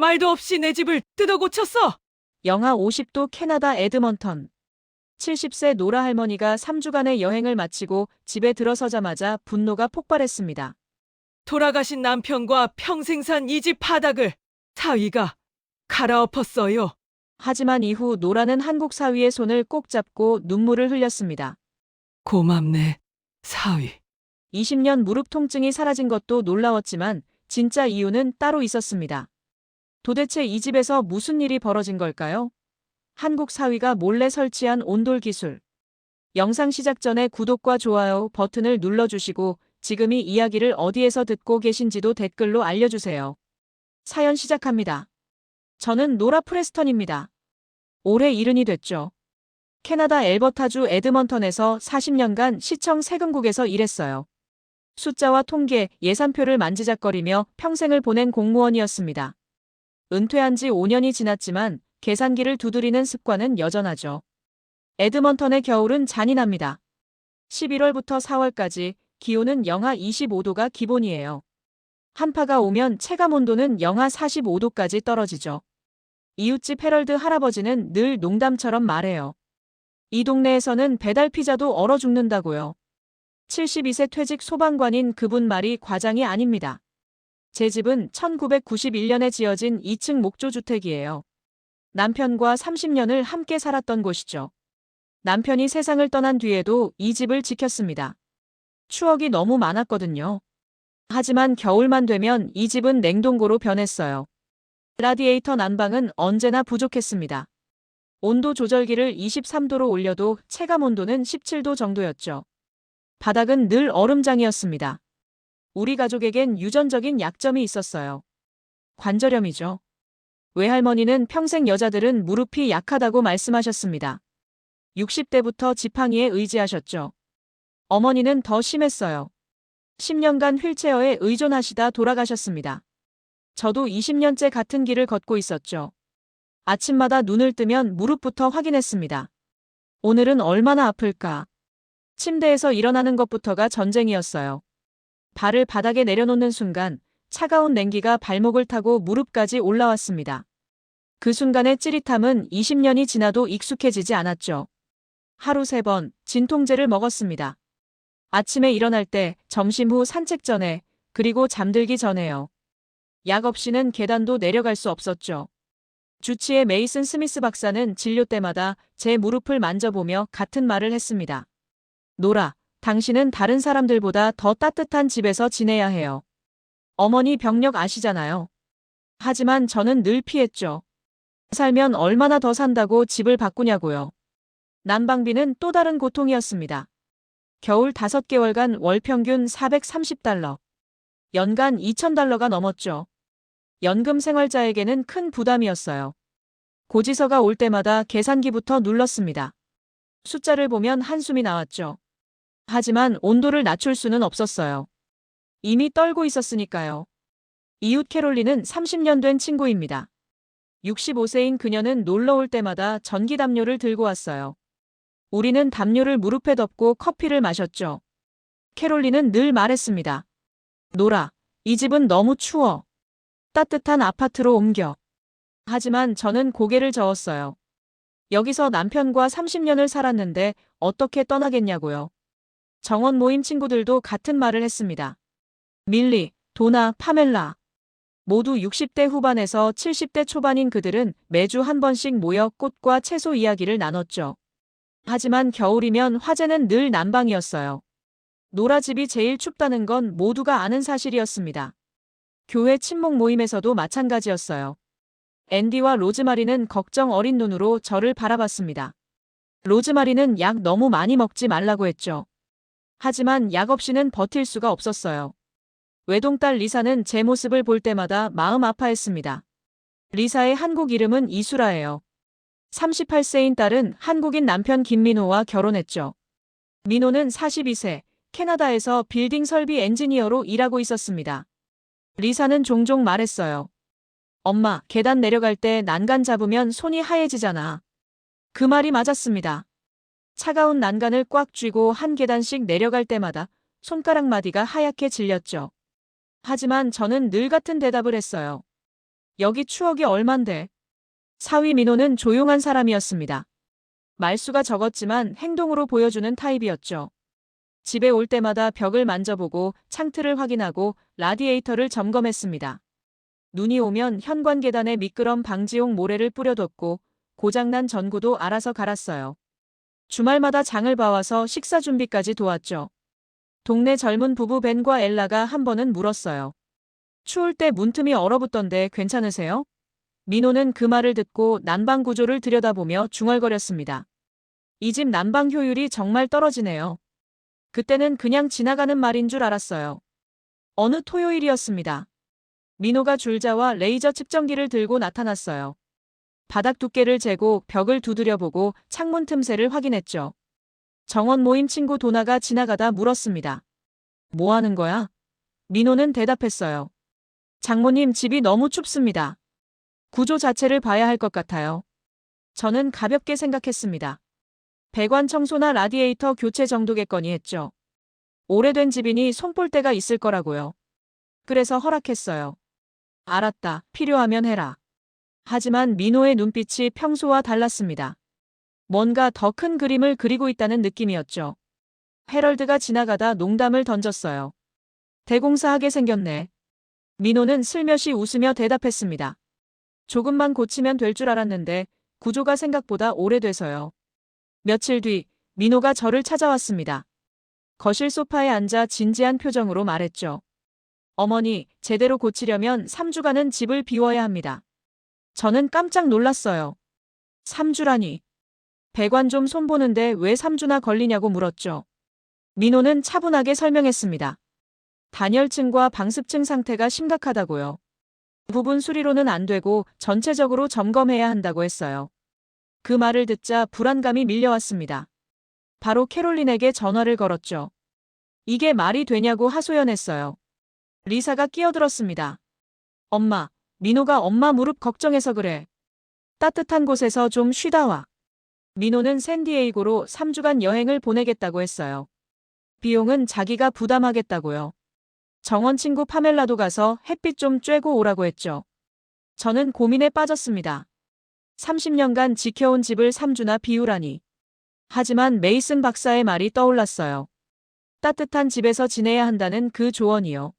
말도 없이 내 집을 뜯어 고쳤어. 영하 50도 캐나다 에드먼턴. 70세 노라 할머니가 3주간의 여행을 마치고 집에 들어서자마자 분노가 폭발했습니다. 돌아가신 남편과 평생 산 이 집 바닥을 사위가 갈아엎었어요. 하지만 이후 노라는 한국 사위의 손을 꼭 잡고 눈물을 흘렸습니다. 고맙네, 사위. 20년 무릎 통증이 사라진 것도 놀라웠지만 진짜 이유는 따로 있었습니다. 도대체 이 집에서 무슨 일이 벌어진 걸까요? 한국 사위가 몰래 설치한 온돌 기술. 영상 시작 전에 구독과 좋아요 버튼을 눌러주시고 지금 이 이야기를 어디에서 듣고 계신지도 댓글로 알려주세요. 사연 시작합니다. 저는 노라 프레스턴입니다. 올해 70이 됐죠. 캐나다 엘버타주 에드먼턴에서 40년간 시청 세금국에서 일했어요. 숫자와 통계, 예산표를 만지작거리며 평생을 보낸 공무원이었습니다. 은퇴한 지 5년이 지났지만 계산기를 두드리는 습관은 여전하죠. 에드먼턴의 겨울은 잔인합니다. 11월부터 4월까지 기온은 영하 25도가 기본이에요. 한파가 오면 체감 온도는 영하 45도까지 떨어지죠. 이웃집 헤럴드 할아버지는 늘 농담처럼 말해요. 이 동네에서는 배달 피자도 얼어 죽는다고요. 72세 퇴직 소방관인 그분 말이 과장이 아닙니다. 제 집은 1991년에 지어진 2층 목조주택이에요. 남편과 30년을 함께 살았던 곳이죠. 남편이 세상을 떠난 뒤에도 이 집을 지켰습니다. 추억이 너무 많았거든요. 하지만 겨울만 되면 이 집은 냉동고로 변했어요. 라디에이터 난방은 언제나 부족했습니다. 온도 조절기를 23도로 올려도 체감 온도는 17도 정도였죠. 바닥은 늘 얼음장이었습니다. 우리 가족에겐 유전적인 약점이 있었어요. 관절염이죠. 외할머니는 평생 여자들은 무릎이 약하다고 말씀하셨습니다. 60대부터 지팡이에 의지하셨죠. 어머니는 더 심했어요. 10년간 휠체어에 의존하시다 돌아가셨습니다. 저도 20년째 같은 길을 걷고 있었죠. 아침마다 눈을 뜨면 무릎부터 확인했습니다. 오늘은 얼마나 아플까? 침대에서 일어나는 것부터가 전쟁이었어요. 발을 바닥에 내려놓는 순간 차가운 냉기가 발목을 타고 무릎까지 올라왔습니다. 그 순간의 찌릿함은 20년이 지나도 익숙해지지 않았죠. 하루 3번 진통제를 먹었습니다. 아침에 일어날 때, 점심 후 산책 전에, 그리고 잠들기 전에요. 약 없이는 계단도 내려갈 수 없었죠. 주치의 메이슨 스미스 박사는 진료 때마다 제 무릎을 만져보며 같은 말을 했습니다. 노라, 당신은 다른 사람들보다 더 따뜻한 집에서 지내야 해요. 어머니 병력 아시잖아요. 하지만 저는 늘 피했죠. 살면 얼마나 더 산다고 집을 바꾸냐고요. 난방비는 또 다른 고통이었습니다. 겨울 5개월간 월 평균 $430, 연간 $2,000가 넘었죠. 연금 생활자에게는 큰 부담이었어요. 고지서가 올 때마다 계산기부터 눌렀습니다. 숫자를 보면 한숨이 나왔죠. 하지만 온도를 낮출 수는 없었어요. 이미 떨고 있었으니까요. 이웃 캐롤리는 30년 된 친구입니다. 65세인 그녀는 놀러 올 때마다 전기 담요를 들고 왔어요. 우리는 담요를 무릎에 덮고 커피를 마셨죠. 캐롤리는 늘 말했습니다. 노라, 이 집은 너무 추워. 따뜻한 아파트로 옮겨. 하지만 저는 고개를 저었어요. 여기서 남편과 30년을 살았는데 어떻게 떠나겠냐고요. 정원 모임 친구들도 같은 말을 했습니다. 밀리, 도나, 파멜라. 모두 60대 후반에서 70대 초반인 그들은 매주 한 번씩 모여 꽃과 채소 이야기를 나눴죠. 하지만 겨울이면 화제는 늘 난방이었어요. 노라집이 제일 춥다는 건 모두가 아는 사실이었습니다. 교회 친목 모임에서도 마찬가지였어요. 앤디와 로즈마리는 걱정 어린 눈으로 저를 바라봤습니다. 로즈마리는 약 너무 많이 먹지 말라고 했죠. 하지만 약 없이는 버틸 수가 없었어요. 외동딸 리사는 제 모습을 볼 때마다 마음 아파했습니다. 리사의 한국 이름은 이수라예요. 38세인 딸은 한국인 남편 김민호와 결혼했죠. 민호는 42세, 캐나다에서 빌딩 설비 엔지니어로 일하고 있었습니다. 리사는 종종 말했어요. 엄마, 계단 내려갈 때 난간 잡으면 손이 하얘지잖아. 그 말이 맞았습니다. 차가운 난간을 꽉 쥐고 한 계단씩 내려갈 때마다 손가락 마디가 하얗게 질렸죠. 하지만 저는 늘 같은 대답을 했어요. 여기 추억이 얼만데. 사위 민호는 조용한 사람이었습니다. 말수가 적었지만 행동으로 보여주는 타입이었죠. 집에 올 때마다 벽을 만져보고 창틀을 확인하고 라디에이터를 점검했습니다. 눈이 오면 현관 계단에 미끄럼 방지용 모래를 뿌려뒀고 고장난 전구도 알아서 갈았어요. 주말마다 장을 봐와서 식사 준비까지 도왔죠. 동네 젊은 부부 벤과 엘라가 한 번은 물었어요. 추울 때 문틈이 얼어붙던데 괜찮으세요? 민호는 그 말을 듣고 난방 구조를 들여다보며 중얼거렸습니다. 이 집 난방 효율이 정말 떨어지네요. 그때는 그냥 지나가는 말인 줄 알았어요. 어느 토요일이었습니다. 민호가 줄자와 레이저 측정기를 들고 나타났어요. 바닥 두께를 재고 벽을 두드려보고 창문 틈새를 확인했죠. 정원 모임 친구 도나가 지나가다 물었습니다. 뭐 하는 거야? 민호는 대답했어요. 장모님, 집이 너무 춥습니다. 구조 자체를 봐야 할 것 같아요. 저는 가볍게 생각했습니다. 배관 청소나 라디에이터 교체 정도겠거니 했죠. 오래된 집이니 손볼 데가 있을 거라고요. 그래서 허락했어요. 알았다. 필요하면 해라. 하지만 민호의 눈빛이 평소와 달랐습니다. 뭔가 더 큰 그림을 그리고 있다는 느낌이었죠. 헤럴드가 지나가다 농담을 던졌어요. 대공사하게 생겼네. 민호는 슬며시 웃으며 대답했습니다. 조금만 고치면 될 줄 알았는데 구조가 생각보다 오래돼서요. 며칠 뒤 민호가 저를 찾아왔습니다. 거실 소파에 앉아 진지한 표정으로 말했죠. 어머니, 제대로 고치려면 3주간은 집을 비워야 합니다. 저는 깜짝 놀랐어요. 3주라니. 배관 좀 손보는데 왜 3주나 걸리냐고 물었죠. 민호는 차분하게 설명했습니다. 단열층과 방습층 상태가 심각하다고요. 부분 수리로는 안 되고 전체적으로 점검해야 한다고 했어요. 그 말을 듣자 불안감이 밀려왔습니다. 바로 캐롤린에게 전화를 걸었죠. 이게 말이 되냐고 하소연했어요. 리사가 끼어들었습니다. 엄마, 민호가 엄마 무릎 걱정해서 그래. 따뜻한 곳에서 좀 쉬다 와. 민호는 샌디에이고로 3주간 여행을 보내겠다고 했어요. 비용은 자기가 부담하겠다고요. 정원 친구 파멜라도 가서 햇빛 좀 쬐고 오라고 했죠. 저는 고민에 빠졌습니다. 30년간 지켜온 집을 3주나 비우라니. 하지만 메이슨 박사의 말이 떠올랐어요. 따뜻한 집에서 지내야 한다는 그 조언이요.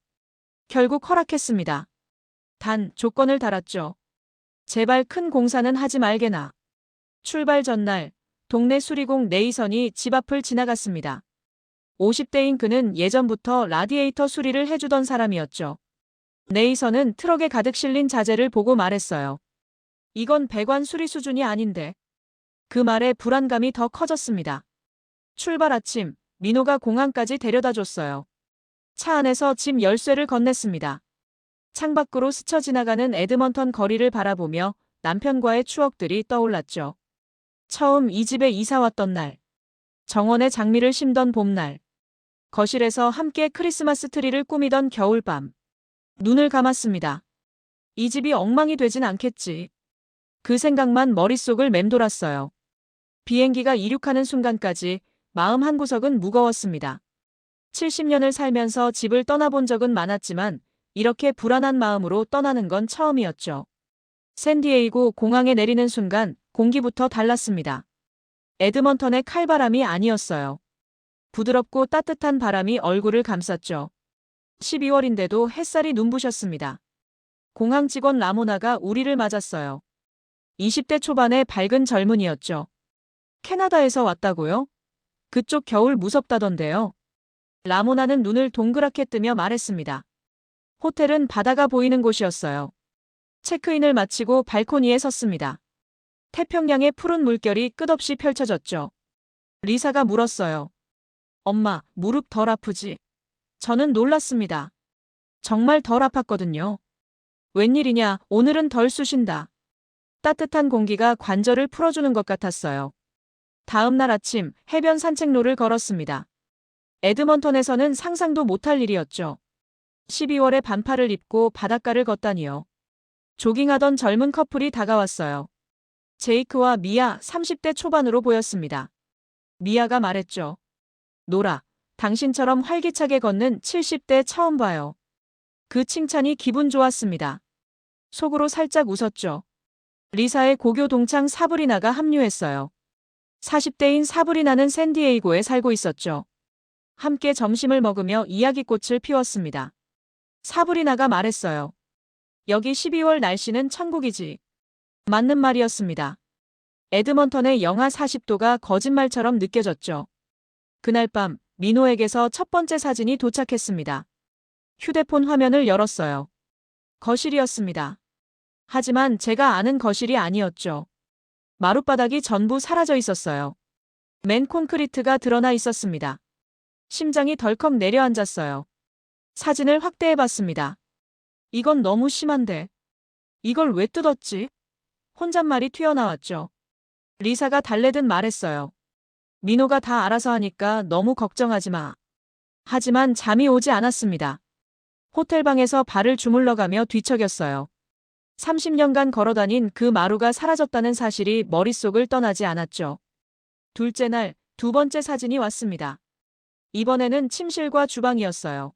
결국 허락했습니다. 단 조건을 달았죠. 제발 큰 공사는 하지 말게나. 출발 전날 동네 수리공 네이선이 집 앞을 지나갔습니다. 50대인 그는 예전부터 라디에이터 수리를 해주던 사람이었죠. 네이선은 트럭에 가득 실린 자재를 보고 말했어요. 이건 배관 수리 수준이 아닌데. 그 말에 불안감이 더 커졌습니다. 출발 아침, 민호가 공항까지 데려다 줬어요. 차 안에서 집 열쇠를 건넸습니다. 창밖으로 스쳐 지나가는 에드먼턴 거리를 바라보며 남편과의 추억들이 떠올랐죠. 처음 이 집에 이사 왔던 날. 정원에 장미를 심던 봄날. 거실에서 함께 크리스마스 트리를 꾸미던 겨울밤. 눈을 감았습니다. 이 집이 엉망이 되진 않겠지. 그 생각만 머릿속을 맴돌았어요. 비행기가 이륙하는 순간까지 마음 한구석은 무거웠습니다. 70년을 살면서 집을 떠나본 적은 많았지만 이렇게 불안한 마음으로 떠나는 건 처음이었죠. 샌디에이고 공항에 내리는 순간 공기부터 달랐습니다. 에드먼턴의 칼바람이 아니었어요. 부드럽고 따뜻한 바람이 얼굴을 감쌌죠. 12월인데도 햇살이 눈부셨습니다. 공항 직원 라모나가 우리를 맞았어요. 20대 초반의 밝은 젊은이였죠. 캐나다에서 왔다고요? 그쪽 겨울 무섭다던데요. 라모나는 눈을 동그랗게 뜨며 말했습니다. 호텔은 바다가 보이는 곳이었어요. 체크인을 마치고 발코니에 섰습니다. 태평양의 푸른 물결이 끝없이 펼쳐졌죠. 리사가 물었어요. 엄마, 무릎 덜 아프지? 저는 놀랐습니다. 정말 덜 아팠거든요. 웬일이냐, 오늘은 덜 쑤신다. 따뜻한 공기가 관절을 풀어주는 것 같았어요. 다음 날 아침 해변 산책로를 걸었습니다. 에드먼턴에서는 상상도 못할 일이었죠. 12월에 반팔을 입고 바닷가를 걷다니요. 조깅하던 젊은 커플이 다가왔어요. 제이크와 미아 30대 초반으로 보였습니다. 미아가 말했죠. 노라, 당신처럼 활기차게 걷는 70대 처음 봐요. 그 칭찬이 기분 좋았습니다. 속으로 살짝 웃었죠. 리사의 고교 동창 사브리나가 합류했어요. 40대인 사브리나는 샌디에이고에 살고 있었죠. 함께 점심을 먹으며 이야기꽃을 피웠습니다. 사브리나가 말했어요. 여기 12월 날씨는 천국이지. 맞는 말이었습니다. 에드먼턴의 영하 40도가 거짓말처럼 느껴졌죠. 그날 밤 민호에게서 첫 번째 사진이 도착했습니다. 휴대폰 화면을 열었어요. 거실이었습니다. 하지만 제가 아는 거실이 아니었죠. 마룻바닥이 전부 사라져 있었어요. 맨 콘크리트가 드러나 있었습니다. 심장이 덜컥 내려앉았어요. 사진을 확대해 봤습니다. 이건 너무 심한데. 이걸 왜 뜯었지? 혼잣말이 튀어나왔죠. 리사가 달래듯 말했어요. 민호가 다 알아서 하니까 너무 걱정하지 마. 하지만 잠이 오지 않았습니다. 호텔방에서 발을 주물러가며 뒤척였어요. 30년간 걸어다닌 그 마루가 사라졌다는 사실이 머릿속을 떠나지 않았죠. 둘째 날, 두 번째 사진이 왔습니다. 이번에는 침실과 주방이었어요.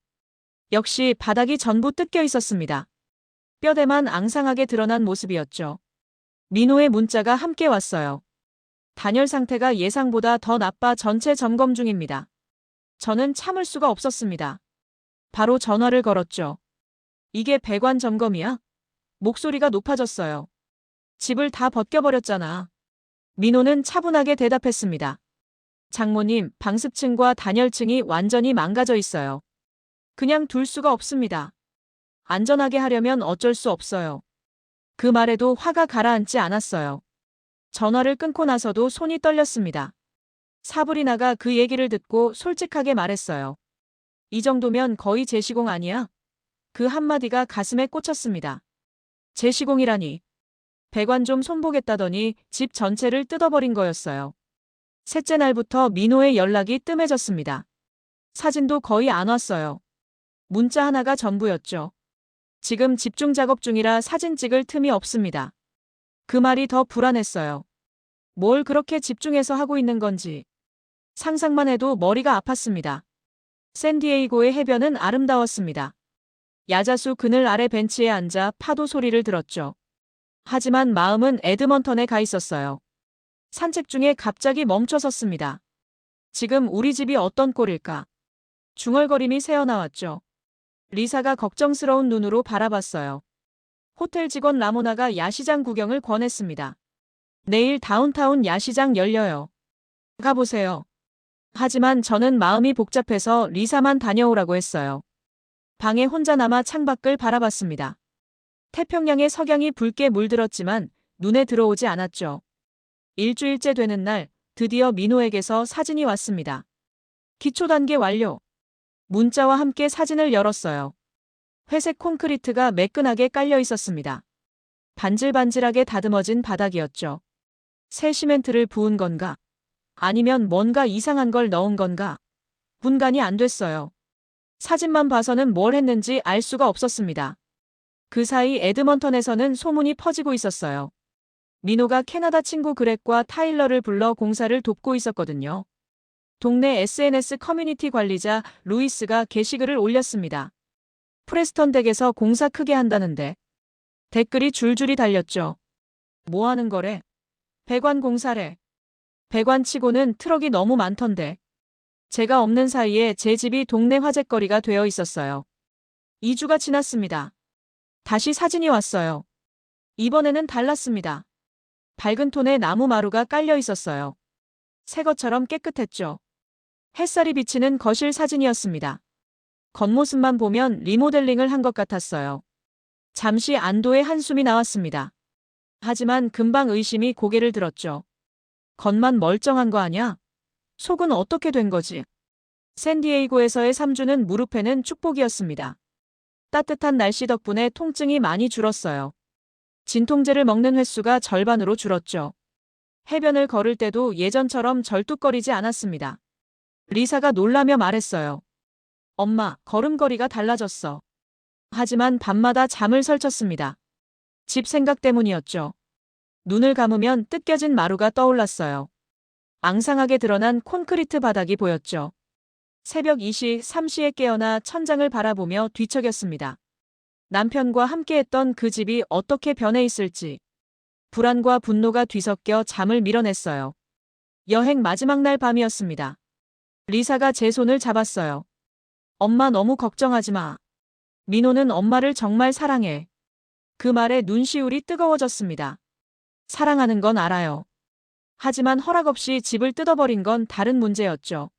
역시 바닥이 전부 뜯겨 있었습니다. 뼈대만 앙상하게 드러난 모습이었죠. 민호의 문자가 함께 왔어요. 단열 상태가 예상보다 더 나빠 전체 점검 중입니다. 저는 참을 수가 없었습니다. 바로 전화를 걸었죠. 이게 배관 점검이야? 목소리가 높아졌어요. 집을 다 벗겨버렸잖아. 민호는 차분하게 대답했습니다. 장모님, 방습층과 단열층이 완전히 망가져 있어요. 그냥 둘 수가 없습니다. 안전하게 하려면 어쩔 수 없어요. 그 말에도 화가 가라앉지 않았어요. 전화를 끊고 나서도 손이 떨렸습니다. 사브리나가 그 얘기를 듣고 솔직하게 말했어요. 이 정도면 거의 재시공 아니야? 그 한마디가 가슴에 꽂혔습니다. 재시공이라니. 배관 좀 손보겠다더니 집 전체를 뜯어버린 거였어요. 셋째 날부터 민호의 연락이 뜸해졌습니다. 사진도 거의 안 왔어요. 문자 하나가 전부였죠. 지금 집중 작업 중이라 사진 찍을 틈이 없습니다. 그 말이 더 불안했어요. 뭘 그렇게 집중해서 하고 있는 건지. 상상만 해도 머리가 아팠습니다. 샌디에이고의 해변은 아름다웠습니다. 야자수 그늘 아래 벤치에 앉아 파도 소리를 들었죠. 하지만 마음은 에드먼턴에 가 있었어요. 산책 중에 갑자기 멈춰섰습니다. 지금 우리 집이 어떤 꼴일까? 중얼거림이 새어나왔죠. 리사가 걱정스러운 눈으로 바라봤어요. 호텔 직원 라모나가 야시장 구경을 권했습니다. 내일 다운타운 야시장 열려요. 가보세요. 하지만 저는 마음이 복잡해서 리사만 다녀오라고 했어요. 방에 혼자 남아 창밖을 바라봤습니다. 태평양의 석양이 붉게 물들었지만 눈에 들어오지 않았죠. 일주일째 되는 날 드디어 민호에게서 사진이 왔습니다. 기초 단계 완료. 문자와 함께 사진을 열었어요. 회색 콘크리트가 매끈하게 깔려 있었습니다. 반질반질하게 다듬어진 바닥이었죠. 새 시멘트를 부은 건가? 아니면 뭔가 이상한 걸 넣은 건가? 분간이 안 됐어요. 사진만 봐서는 뭘 했는지 알 수가 없었습니다. 그 사이 에드먼턴에서는 소문이 퍼지고 있었어요. 민호가 캐나다 친구 그렉과 타일러를 불러 공사를 돕고 있었거든요. 동네 SNS 커뮤니티 관리자 루이스가 게시글을 올렸습니다. 프레스턴 댁에서 공사 크게 한다는데. 댓글이 줄줄이 달렸죠. 뭐 하는 거래? 배관 공사래. 배관 치고는 트럭이 너무 많던데. 제가 없는 사이에 제 집이 동네 화제거리가 되어 있었어요. 2주가 지났습니다. 다시 사진이 왔어요. 이번에는 달랐습니다. 밝은 톤의 나무 마루가 깔려 있었어요. 새 것처럼 깨끗했죠. 햇살이 비치는 거실 사진이었습니다. 겉모습만 보면 리모델링을 한 것 같았어요. 잠시 안도의 한숨이 나왔습니다. 하지만 금방 의심이 고개를 들었죠. 겉만 멀쩡한 거 아냐? 속은 어떻게 된 거지? 샌디에이고에서의 3주는 무릎에는 축복이었습니다. 따뜻한 날씨 덕분에 통증이 많이 줄었어요. 진통제를 먹는 횟수가 절반으로 줄었죠. 해변을 걸을 때도 예전처럼 절뚝거리지 않았습니다. 리사가 놀라며 말했어요. 엄마, 걸음걸이가 달라졌어. 하지만 밤마다 잠을 설쳤습니다. 집 생각 때문이었죠. 눈을 감으면 뜯겨진 마루가 떠올랐어요. 앙상하게 드러난 콘크리트 바닥이 보였죠. 새벽 2시, 3시에 깨어나 천장을 바라보며 뒤척였습니다. 남편과 함께했던 그 집이 어떻게 변해 있을지. 불안과 분노가 뒤섞여 잠을 밀어냈어요. 여행 마지막 날 밤이었습니다. 리사가 제 손을 잡았어요. 엄마 너무 걱정하지 마. 민호는 엄마를 정말 사랑해. 그 말에 눈시울이 뜨거워졌습니다. 사랑하는 건 알아요. 하지만 허락 없이 집을 뜯어버린 건 다른 문제였죠.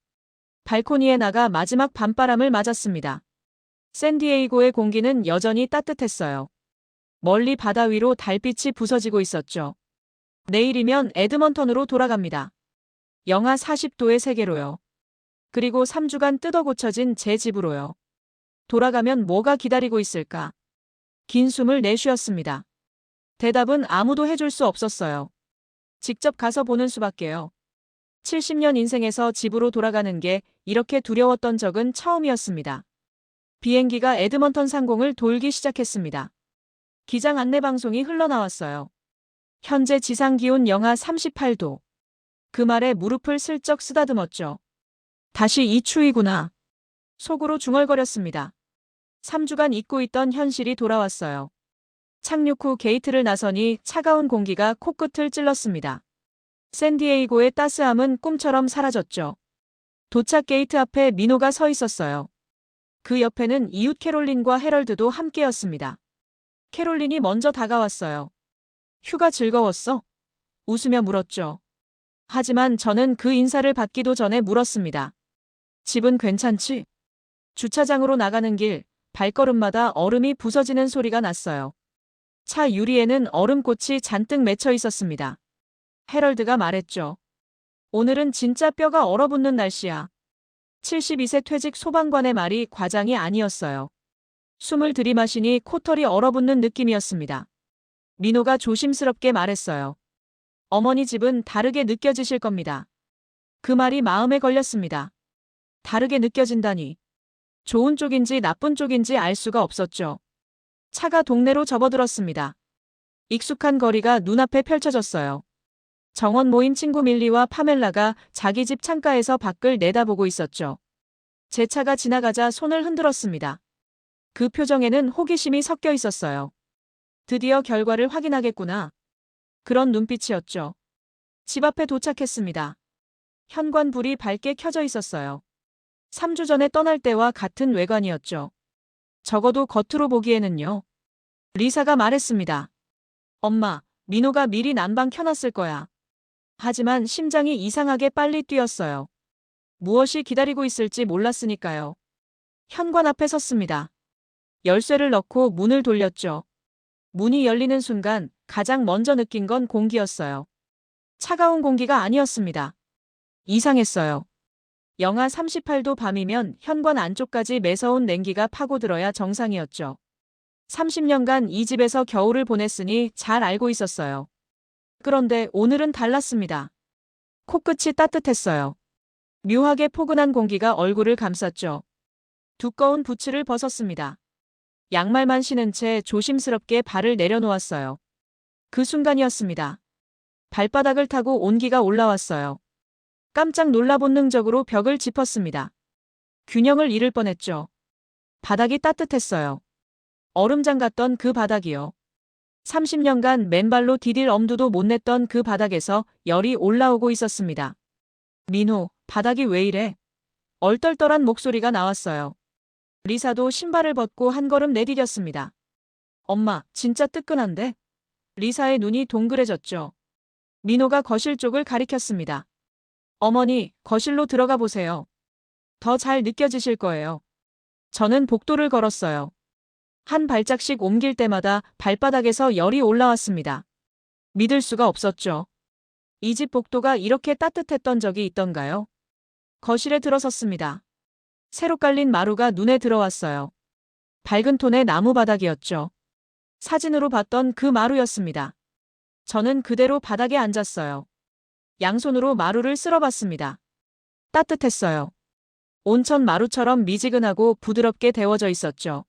발코니에 나가 마지막 밤바람을 맞았습니다. 샌디에이고의 공기는 여전히 따뜻했어요. 멀리 바다 위로 달빛이 부서지고 있었죠. 내일이면 에드먼턴으로 돌아갑니다. 영하 40도의 세계로요. 그리고 3주간 뜯어 고쳐진 제 집으로요. 돌아가면 뭐가 기다리고 있을까? 긴 숨을 내쉬었습니다. 대답은 아무도 해줄 수 없었어요. 직접 가서 보는 수밖에요. 70년 인생에서 집으로 돌아가는 게 이렇게 두려웠던 적은 처음이었습니다. 비행기가 에드먼턴 상공을 돌기 시작했습니다. 기장 안내방송이 흘러나왔어요. 현재 지상 기온 영하 38도. 그 말에 무릎을 슬쩍 쓰다듬었죠. 다시 이 추위구나. 속으로 중얼거렸습니다. 3주간 잊고 있던 현실이 돌아왔어요. 착륙 후 게이트를 나서니 차가운 공기가 코끝을 찔렀습니다. 샌디에이고의 따스함은 꿈처럼 사라졌죠. 도착 게이트 앞에 민호가 서 있었어요. 그 옆에는 이웃 캐롤린과 해럴드도 함께였습니다. 캐롤린이 먼저 다가왔어요. 휴가 즐거웠어? 웃으며 물었죠. 하지만 저는 그 인사를 받기도 전에 물었습니다. 집은 괜찮지? 주차장으로 나가는 길, 발걸음마다 얼음이 부서지는 소리가 났어요. 차 유리에는 얼음꽃이 잔뜩 맺혀 있었습니다. 해럴드가 말했죠. 오늘은 진짜 뼈가 얼어붙는 날씨야. 72세 퇴직 소방관의 말이 과장이 아니었어요. 숨을 들이마시니 코털이 얼어붙는 느낌이었습니다. 민호가 조심스럽게 말했어요. 어머니 집은 다르게 느껴지실 겁니다. 그 말이 마음에 걸렸습니다. 다르게 느껴진다니. 좋은 쪽인지 나쁜 쪽인지 알 수가 없었죠. 차가 동네로 접어들었습니다. 익숙한 거리가 눈앞에 펼쳐졌어요. 정원 모인 친구 밀리와 파멜라가 자기 집 창가에서 밖을 내다보고 있었죠. 제 차가 지나가자 손을 흔들었습니다. 그 표정에는 호기심이 섞여 있었어요. 드디어 결과를 확인하겠구나. 그런 눈빛이었죠. 집 앞에 도착했습니다. 현관불이 밝게 켜져 있었어요. 3주 전에 떠날 때와 같은 외관이었죠. 적어도 겉으로 보기에는요. 리사가 말했습니다. 엄마, 민호가 미리 난방 켜놨을 거야. 하지만 심장이 이상하게 빨리 뛰었어요. 무엇이 기다리고 있을지 몰랐으니까요. 현관 앞에 섰습니다. 열쇠를 넣고 문을 돌렸죠. 문이 열리는 순간 가장 먼저 느낀 건 공기였어요. 차가운 공기가 아니었습니다. 이상했어요. 영하 38도 밤이면 현관 안쪽까지 매서운 냉기가 파고들어야 정상이었죠. 30년간 이 집에서 겨울을 보냈으니 잘 알고 있었어요. 그런데 오늘은 달랐습니다. 코끝이 따뜻했어요. 묘하게 포근한 공기가 얼굴을 감쌌죠. 두꺼운 부츠를 벗었습니다. 양말만 신은 채 조심스럽게 발을 내려놓았어요. 그 순간이었습니다. 발바닥을 타고 온기가 올라왔어요. 깜짝 놀라 본능적으로 벽을 짚었습니다. 균형을 잃을 뻔했죠. 바닥이 따뜻했어요. 얼음장 같던 그 바닥이요. 30년간 맨발로 디딜 엄두도 못 냈던 그 바닥에서 열이 올라오고 있었습니다. 민호, 바닥이 왜 이래? 얼떨떨한 목소리가 나왔어요. 리사도 신발을 벗고 한 걸음 내디뎠습니다. 엄마, 진짜 뜨끈한데? 리사의 눈이 동그래졌죠. 민호가 거실 쪽을 가리켰습니다. 어머니, 거실로 들어가 보세요. 더 잘 느껴지실 거예요. 저는 복도를 걸었어요. 한 발짝씩 옮길 때마다 발바닥에서 열이 올라왔습니다. 믿을 수가 없었죠. 이 집 복도가 이렇게 따뜻했던 적이 있던가요? 거실에 들어섰습니다. 새로 깔린 마루가 눈에 들어왔어요. 밝은 톤의 나무 바닥이었죠. 사진으로 봤던 그 마루였습니다. 저는 그대로 바닥에 앉았어요. 양손으로 마루를 쓸어봤습니다. 따뜻했어요. 온천 마루처럼 미지근하고 부드럽게 데워져 있었죠.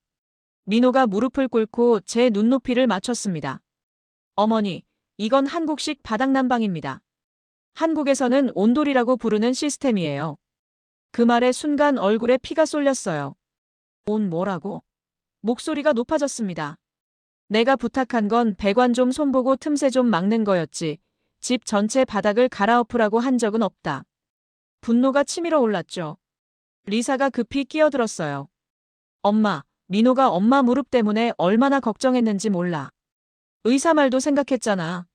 민호가 무릎을 꿇고 제 눈높이를 맞췄습니다. 어머니, 이건 한국식 바닥난방입니다. 한국에서는 온돌이라고 부르는 시스템이에요. 그 말에 순간 얼굴에 피가 쏠렸어요. 온 뭐라고? 목소리가 높아졌습니다. 내가 부탁한 건 배관 좀 손보고 틈새 좀 막는 거였지. 집 전체 바닥을 갈아엎으라고 한 적은 없다. 분노가 치밀어 올랐죠. 리사가 급히 끼어들었어요. 엄마, 민호가 엄마 무릎 때문에 얼마나 걱정했는지 몰라. 의사 말도 생각했잖아.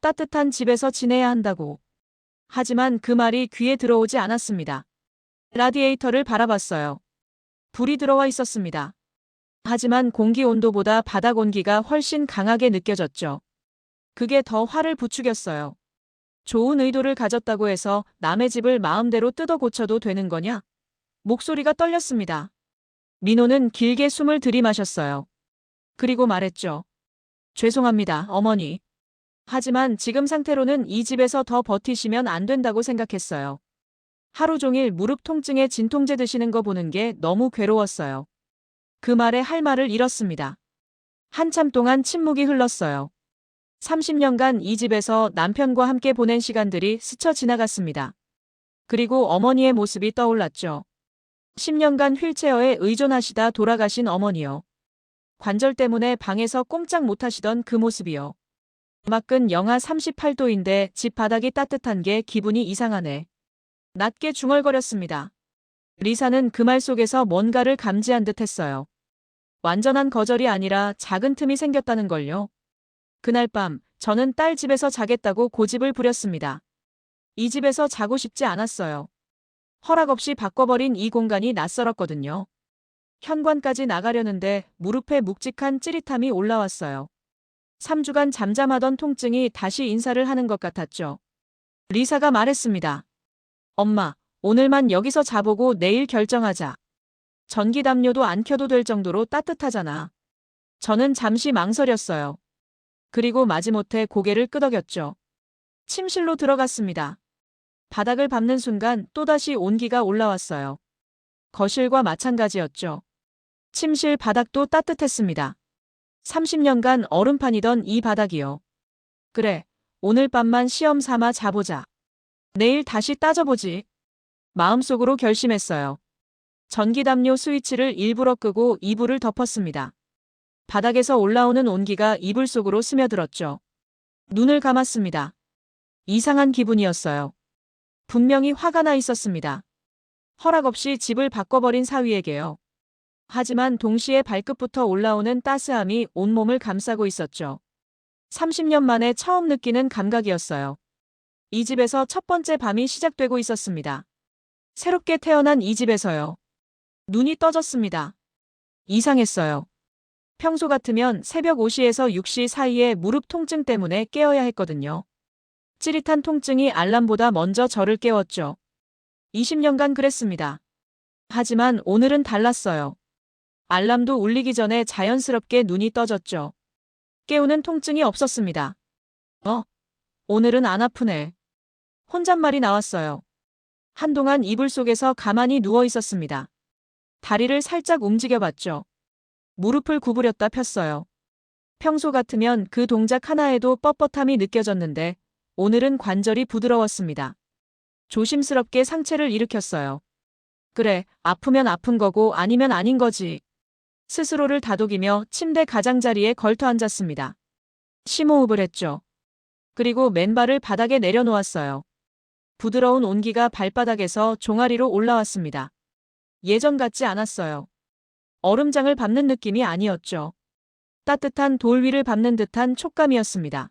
따뜻한 집에서 지내야 한다고. 하지만 그 말이 귀에 들어오지 않았습니다. 라디에이터를 바라봤어요. 불이 들어와 있었습니다. 하지만 공기 온도보다 바닥 온기가 훨씬 강하게 느껴졌죠. 그게 더 화를 부추겼어요. 좋은 의도를 가졌다고 해서 남의 집을 마음대로 뜯어 고쳐도 되는 거냐? 목소리가 떨렸습니다. 민호는 길게 숨을 들이마셨어요. 그리고 말했죠. 죄송합니다, 어머니. 하지만 지금 상태로는 이 집에서 더 버티시면 안 된다고 생각했어요. 하루 종일 무릎 통증에 진통제 드시는 거 보는 게 너무 괴로웠어요. 그 말에 할 말을 잃었습니다. 한참 동안 침묵이 흘렀어요. 30년간 이 집에서 남편과 함께 보낸 시간들이 스쳐 지나갔습니다. 그리고 어머니의 모습이 떠올랐죠. 10년간 휠체어에 의존하시다 돌아가신 어머니요. 관절 때문에 방에서 꼼짝 못하시던 그 모습이요. 밖은 영하 38도인데 집 바닥이 따뜻한 게 기분이 이상하네. 낮게 중얼거렸습니다. 리사는 그 말 속에서 뭔가를 감지한 듯 했어요. 완전한 거절이 아니라 작은 틈이 생겼다는 걸요. 그날 밤 저는 딸 집에서 자겠다고 고집을 부렸습니다. 이 집에서 자고 싶지 않았어요. 허락 없이 바꿔버린 이 공간이 낯설었거든요. 현관까지 나가려는데 무릎에 묵직한 찌릿함이 올라왔어요. 3주간 잠잠하던 통증이 다시 인사를 하는 것 같았죠. 리사가 말했습니다. 엄마, 오늘만 여기서 자보고 내일 결정하자. 전기담요도 안 켜도 될 정도로 따뜻하잖아. 저는 잠시 망설였어요. 그리고 마지못해 고개를 끄덕였죠. 침실로 들어갔습니다. 바닥을 밟는 순간 또다시 온기가 올라왔어요. 거실과 마찬가지였죠. 침실 바닥도 따뜻했습니다. 30년간 얼음판이던 이 바닥이요. 그래, 오늘 밤만 시험 삼아 자보자. 내일 다시 따져보지. 마음속으로 결심했어요. 전기담요 스위치를 일부러 끄고 이불을 덮었습니다. 바닥에서 올라오는 온기가 이불 속으로 스며들었죠. 눈을 감았습니다. 이상한 기분이었어요. 분명히 화가 나 있었습니다. 허락 없이 집을 바꿔버린 사위에게요. 하지만 동시에 발끝부터 올라오는 따스함이 온몸을 감싸고 있었죠. 30년 만에 처음 느끼는 감각이었어요. 이 집에서 첫 번째 밤이 시작되고 있었습니다. 새롭게 태어난 이 집에서요. 눈이 떠졌습니다. 이상했어요. 평소 같으면 새벽 5시에서 6시 사이에 무릎 통증 때문에 깨어야 했거든요. 찌릿한 통증이 알람보다 먼저 저를 깨웠죠. 20년간 그랬습니다. 하지만 오늘은 달랐어요. 알람도 울리기 전에 자연스럽게 눈이 떠졌죠. 깨우는 통증이 없었습니다. 오늘은 안 아프네. 혼잣말이 나왔어요. 한동안 이불 속에서 가만히 누워 있었습니다. 다리를 살짝 움직여봤죠. 무릎을 구부렸다 폈어요. 평소 같으면 그 동작 하나에도 뻣뻣함이 느껴졌는데 오늘은 관절이 부드러웠습니다. 조심스럽게 상체를 일으켰어요. 그래, 아프면 아픈 거고 아니면 아닌 거지. 스스로를 다독이며 침대 가장자리에 걸터 앉았습니다. 심호흡을 했죠. 그리고 맨발을 바닥에 내려놓았어요. 부드러운 온기가 발바닥에서 종아리로 올라왔습니다. 예전 같지 않았어요. 얼음장을 밟는 느낌이 아니었죠. 따뜻한 돌 위를 밟는 듯한 촉감이었습니다.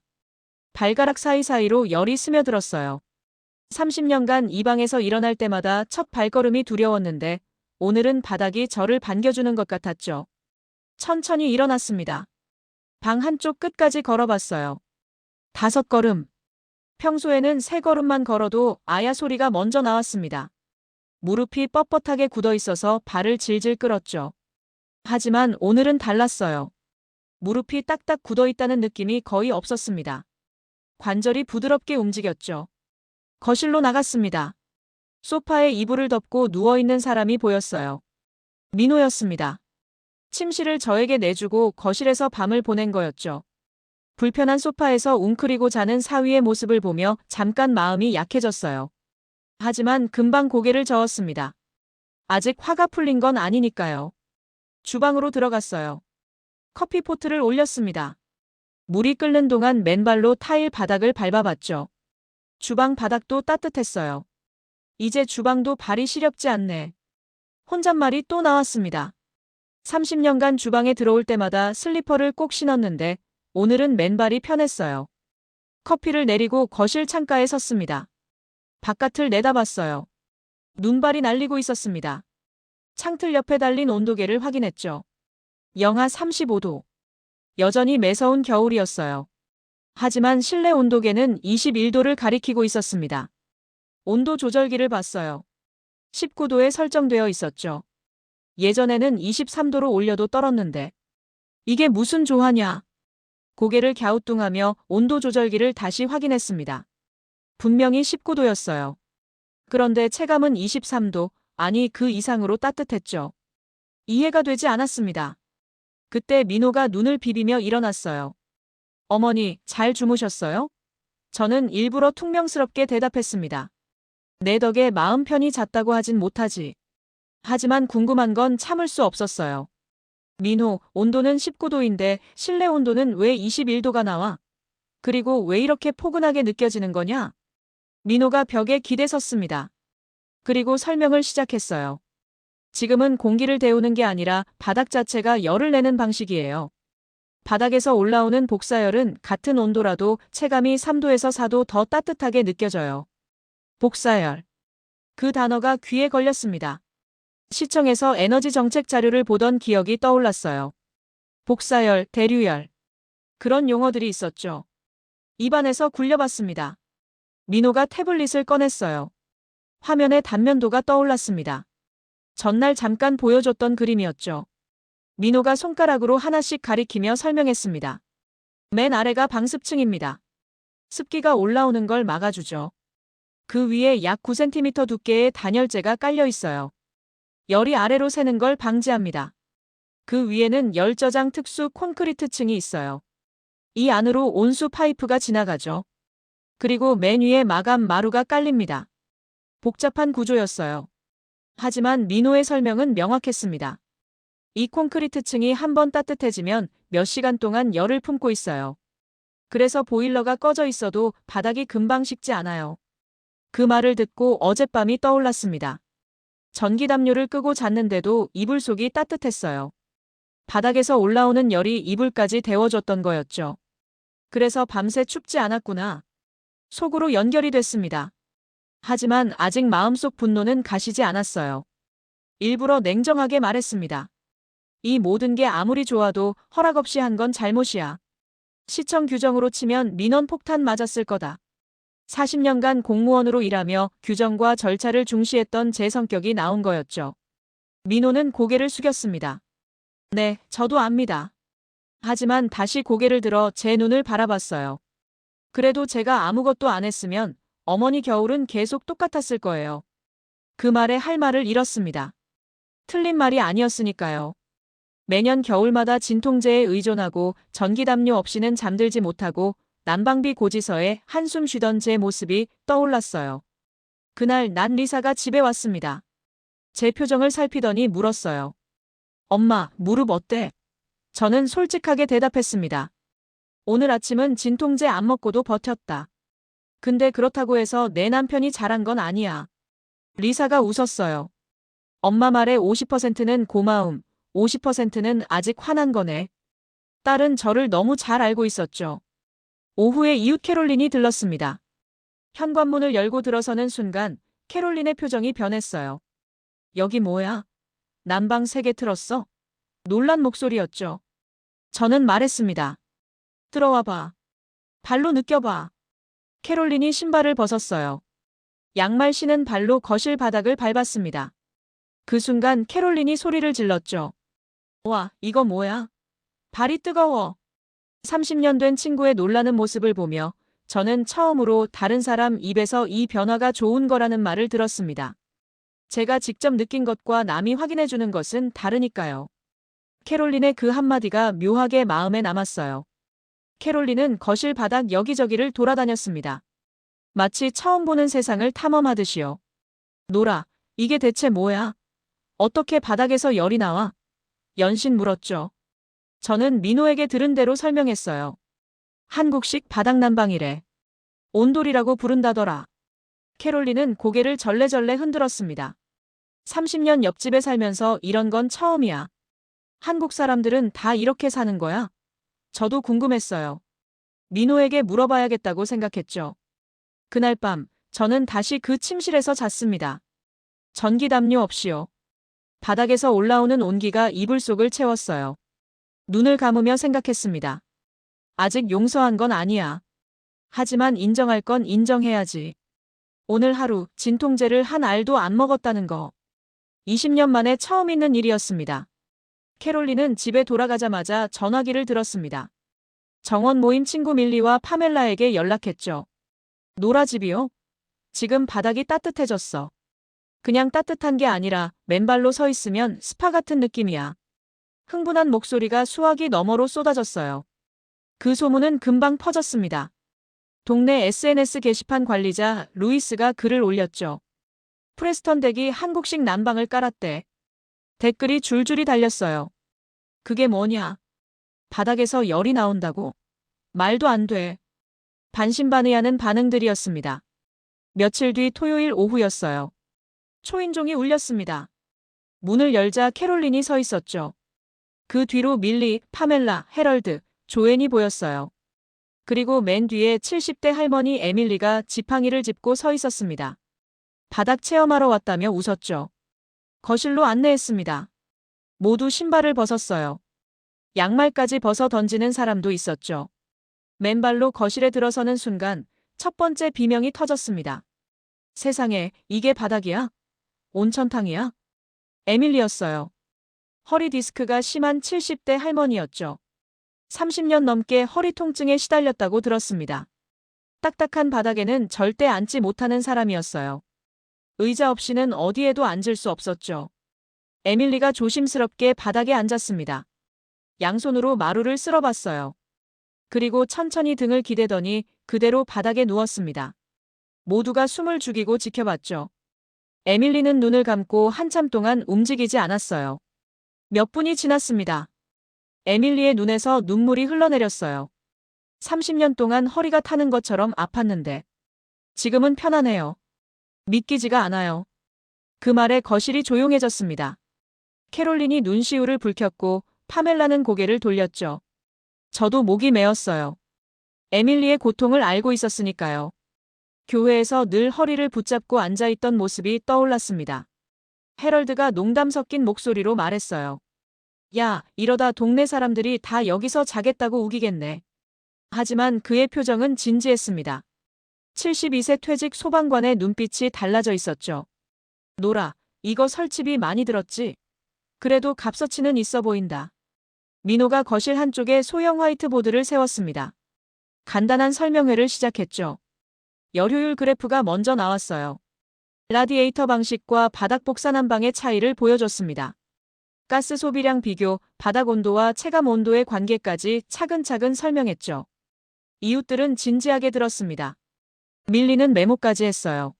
발가락 사이사이로 열이 스며들었어요. 30년간 이 방에서 일어날 때마다 첫 발걸음이 두려웠는데 오늘은 바닥이 저를 반겨주는 것 같았죠. 천천히 일어났습니다. 방 한쪽 끝까지 걸어봤어요. 5걸음. 평소에는 3걸음만 걸어도 아야 소리가 먼저 나왔습니다. 무릎이 뻣뻣하게 굳어 있어서 발을 질질 끌었죠. 하지만 오늘은 달랐어요. 무릎이 딱딱 굳어 있다는 느낌이 거의 없었습니다. 관절이 부드럽게 움직였죠. 거실로 나갔습니다. 소파에 이불을 덮고 누워있는 사람이 보였어요. 민호였습니다. 침실을 저에게 내주고 거실에서 밤을 보낸 거였죠. 불편한 소파에서 웅크리고 자는 사위의 모습을 보며 잠깐 마음이 약해졌어요. 하지만 금방 고개를 저었습니다. 아직 화가 풀린 건 아니니까요. 주방으로 들어갔어요. 커피포트를 올렸습니다. 물이 끓는 동안 맨발로 타일 바닥을 밟아봤죠. 주방 바닥도 따뜻했어요. 이제 주방도 발이 시렵지 않네. 혼잣말이 또 나왔습니다. 30년간 주방에 들어올 때마다 슬리퍼를 꼭 신었는데 오늘은 맨발이 편했어요. 커피를 내리고 거실 창가에 섰습니다. 바깥을 내다봤어요. 눈발이 날리고 있었습니다. 창틀 옆에 달린 온도계를 확인했죠. 영하 35도. 여전히 매서운 겨울이었어요. 하지만 실내 온도계는 21도를 가리키고 있었습니다. 온도 조절기를 봤어요. 19도에 설정되어 있었죠. 예전에는 23도로 올려도 떨었는데 이게 무슨 조화냐? 고개를 갸우뚱하며 온도 조절기를 다시 확인했습니다. 분명히 19도였어요. 그런데 체감은 23도, 아니 그 이상으로 따뜻했죠. 이해가 되지 않았습니다. 그때 민호가 눈을 비비며 일어났어요. 어머니, 잘 주무셨어요? 저는 일부러 퉁명스럽게 대답했습니다. 내 덕에 마음 편히 잤다고 하진 못하지. 하지만 궁금한 건 참을 수 없었어요. 민호, 온도는 19도인데 실내 온도는 왜 21도가 나와? 그리고 왜 이렇게 포근하게 느껴지는 거냐? 민호가 벽에 기대섰습니다. 그리고 설명을 시작했어요. 지금은 공기를 데우는 게 아니라 바닥 자체가 열을 내는 방식이에요. 바닥에서 올라오는 복사열은 같은 온도라도 체감이 3도에서 4도 더 따뜻하게 느껴져요. 복사열. 그 단어가 귀에 걸렸습니다. 시청에서 에너지 정책 자료를 보던 기억이 떠올랐어요. 복사열, 대류열. 그런 용어들이 있었죠. 입안에서 굴려봤습니다. 민호가 태블릿을 꺼냈어요. 화면에 단면도가 떠올랐습니다. 전날 잠깐 보여줬던 그림이었죠. 민호가 손가락으로 하나씩 가리키며 설명했습니다. 맨 아래가 방습층입니다. 습기가 올라오는 걸 막아주죠. 그 위에 약 9cm 두께의 단열재가 깔려 있어요. 열이 아래로 새는 걸 방지합니다. 그 위에는 열저장 특수 콘크리트 층이 있어요. 이 안으로 온수 파이프가 지나가죠. 그리고 맨 위에 마감 마루가 깔립니다. 복잡한 구조였어요. 하지만 민호의 설명은 명확했습니다. 이 콘크리트 층이 한번 따뜻해지면 몇 시간 동안 열을 품고 있어요. 그래서 보일러가 꺼져 있어도 바닥이 금방 식지 않아요. 그 말을 듣고 어젯밤이 떠올랐습니다. 전기담요를 끄고 잤는데도 이불 속이 따뜻했어요. 바닥에서 올라오는 열이 이불까지 데워줬던 거였죠. 그래서 밤새 춥지 않았구나. 속으로 연결이 됐습니다. 하지만 아직 마음속 분노는 가시지 않았어요. 일부러 냉정하게 말했습니다. 이 모든 게 아무리 좋아도 허락 없이 한 건 잘못이야. 시청 규정으로 치면 민원 폭탄 맞았을 거다. 40년간 공무원으로 일하며 규정과 절차를 중시했던 제 성격이 나온 거였죠. 민호는 고개를 숙였습니다. 네, 저도 압니다. 하지만 다시 고개를 들어 제 눈을 바라봤어요. 그래도 제가 아무것도 안 했으면 어머니 겨울은 계속 똑같았을 거예요. 그 말에 할 말을 잃었습니다. 틀린 말이 아니었으니까요. 매년 겨울마다 진통제에 의존하고 전기담요 없이는 잠들지 못하고 난방비 고지서에 한숨 쉬던 제 모습이 떠올랐어요. 그날 난 리사가 집에 왔습니다. 제 표정을 살피더니 물었어요. 엄마, 무릎 어때? 저는 솔직하게 대답했습니다. 오늘 아침은 진통제 안 먹고도 버텼다. 근데 그렇다고 해서 내 남편이 잘한 건 아니야. 리사가 웃었어요. 엄마 말의 50%는 고마움, 50%는 아직 화난 거네. 딸은 저를 너무 잘 알고 있었죠. 오후에 이웃 캐롤린이 들렀습니다. 현관문을 열고 들어서는 순간 캐롤린의 표정이 변했어요. 여기 뭐야? 난방 3개 틀었어? 놀란 목소리였죠. 저는 말했습니다. 들어와 봐. 발로 느껴봐. 캐롤린이 신발을 벗었어요. 양말 신은 발로 거실 바닥을 밟았습니다. 그 순간 캐롤린이 소리를 질렀죠. 와, 이거 뭐야? 발이 뜨거워. 30년 된 친구의 놀라는 모습을 보며 저는 처음으로 다른 사람 입에서 이 변화가 좋은 거라는 말을 들었습니다. 제가 직접 느낀 것과 남이 확인해주는 것은 다르니까요. 캐롤린의 그 한마디가 묘하게 마음에 남았어요. 캐롤린은 거실 바닥 여기저기를 돌아다녔습니다. 마치 처음 보는 세상을 탐험하듯이요. 노라, 이게 대체 뭐야? 어떻게 바닥에서 열이 나와? 연신 물었죠. 저는 민호에게 들은 대로 설명했어요. 한국식 바닥난방이래. 온돌이라고 부른다더라. 캐롤린은 고개를 절레절레 흔들었습니다. 30년 옆집에 살면서 이런 건 처음이야. 한국 사람들은 다 이렇게 사는 거야? 저도 궁금했어요. 민호에게 물어봐야겠다고 생각했죠. 그날 밤, 저는 다시 그 침실에서 잤습니다. 전기 담요 없이요. 바닥에서 올라오는 온기가 이불 속을 채웠어요. 눈을 감으며 생각했습니다. 아직 용서한 건 아니야. 하지만 인정할 건 인정해야지. 오늘 하루 진통제를 한 알도 안 먹었다는 거. 20년 만에 처음 있는 일이었습니다. 캐롤린은 집에 돌아가자마자 전화기를 들었습니다. 정원 모임 친구 밀리와 파멜라에게 연락했죠. 노라집이요? 지금 바닥이 따뜻해졌어. 그냥 따뜻한 게 아니라 맨발로 서 있으면 스파 같은 느낌이야. 흥분한 목소리가 수화기 너머로 쏟아졌어요. 그 소문은 금방 퍼졌습니다. 동네 SNS 게시판 관리자 루이스가 글을 올렸죠. 프레스턴 댁이 한국식 난방을 깔았대. 댓글이 줄줄이 달렸어요. 그게 뭐냐? 바닥에서 열이 나온다고? 말도 안 돼. 반신반의하는 반응들이었습니다. 며칠 뒤 토요일 오후였어요. 초인종이 울렸습니다. 문을 열자 캐롤린이 서 있었죠. 그 뒤로 밀리, 파멜라, 헤럴드, 조앤이 보였어요. 그리고 맨 뒤에 70대 할머니 에밀리가 지팡이를 짚고 서 있었습니다. 바닥 체험하러 왔다며 웃었죠. 거실로 안내했습니다. 모두 신발을 벗었어요. 양말까지 벗어 던지는 사람도 있었죠. 맨발로 거실에 들어서는 순간 첫 번째 비명이 터졌습니다. 세상에, 이게 바닥이야? 온천탕이야? 에밀리였어요. 허리 디스크가 심한 70대 할머니였죠. 30년 넘게 허리 통증에 시달렸다고 들었습니다. 딱딱한 바닥에는 절대 앉지 못하는 사람이었어요. 의자 없이는 어디에도 앉을 수 없었죠. 에밀리가 조심스럽게 바닥에 앉았습니다. 양손으로 마루를 쓸어봤어요. 그리고 천천히 등을 기대더니 그대로 바닥에 누웠습니다. 모두가 숨을 죽이고 지켜봤죠. 에밀리는 눈을 감고 한참 동안 움직이지 않았어요. 몇 분이 지났습니다. 에밀리의 눈에서 눈물이 흘러내렸어요. 30년 동안 허리가 타는 것처럼 아팠는데 지금은 편안해요. 믿기지가 않아요. 그 말에 거실이 조용해졌습니다. 캐롤린이 눈시울을 붉혔고 파멜라는 고개를 돌렸죠. 저도 목이 메었어요. 에밀리의 고통을 알고 있었으니까요. 교회에서 늘 허리를 붙잡고 앉아있던 모습이 떠올랐습니다. 헤럴드가 농담 섞인 목소리로 말했어요. 야, 이러다 동네 사람들이 다 여기서 자겠다고 우기겠네. 하지만 그의 표정은 진지했습니다. 72세 퇴직 소방관의 눈빛이 달라져 있었죠. 노라, 이거 설치비 많이 들었지? 그래도 값어치는 있어 보인다. 민호가 거실 한쪽에 소형 화이트보드를 세웠습니다. 간단한 설명회를 시작했죠. 열효율 그래프가 먼저 나왔어요. 라디에이터 방식과 바닥 복사난방의 차이를 보여줬습니다. 가스 소비량 비교, 바닥 온도와 체감 온도의 관계까지 차근차근 설명했죠. 이웃들은 진지하게 들었습니다. 밀리는 메모까지 했어요.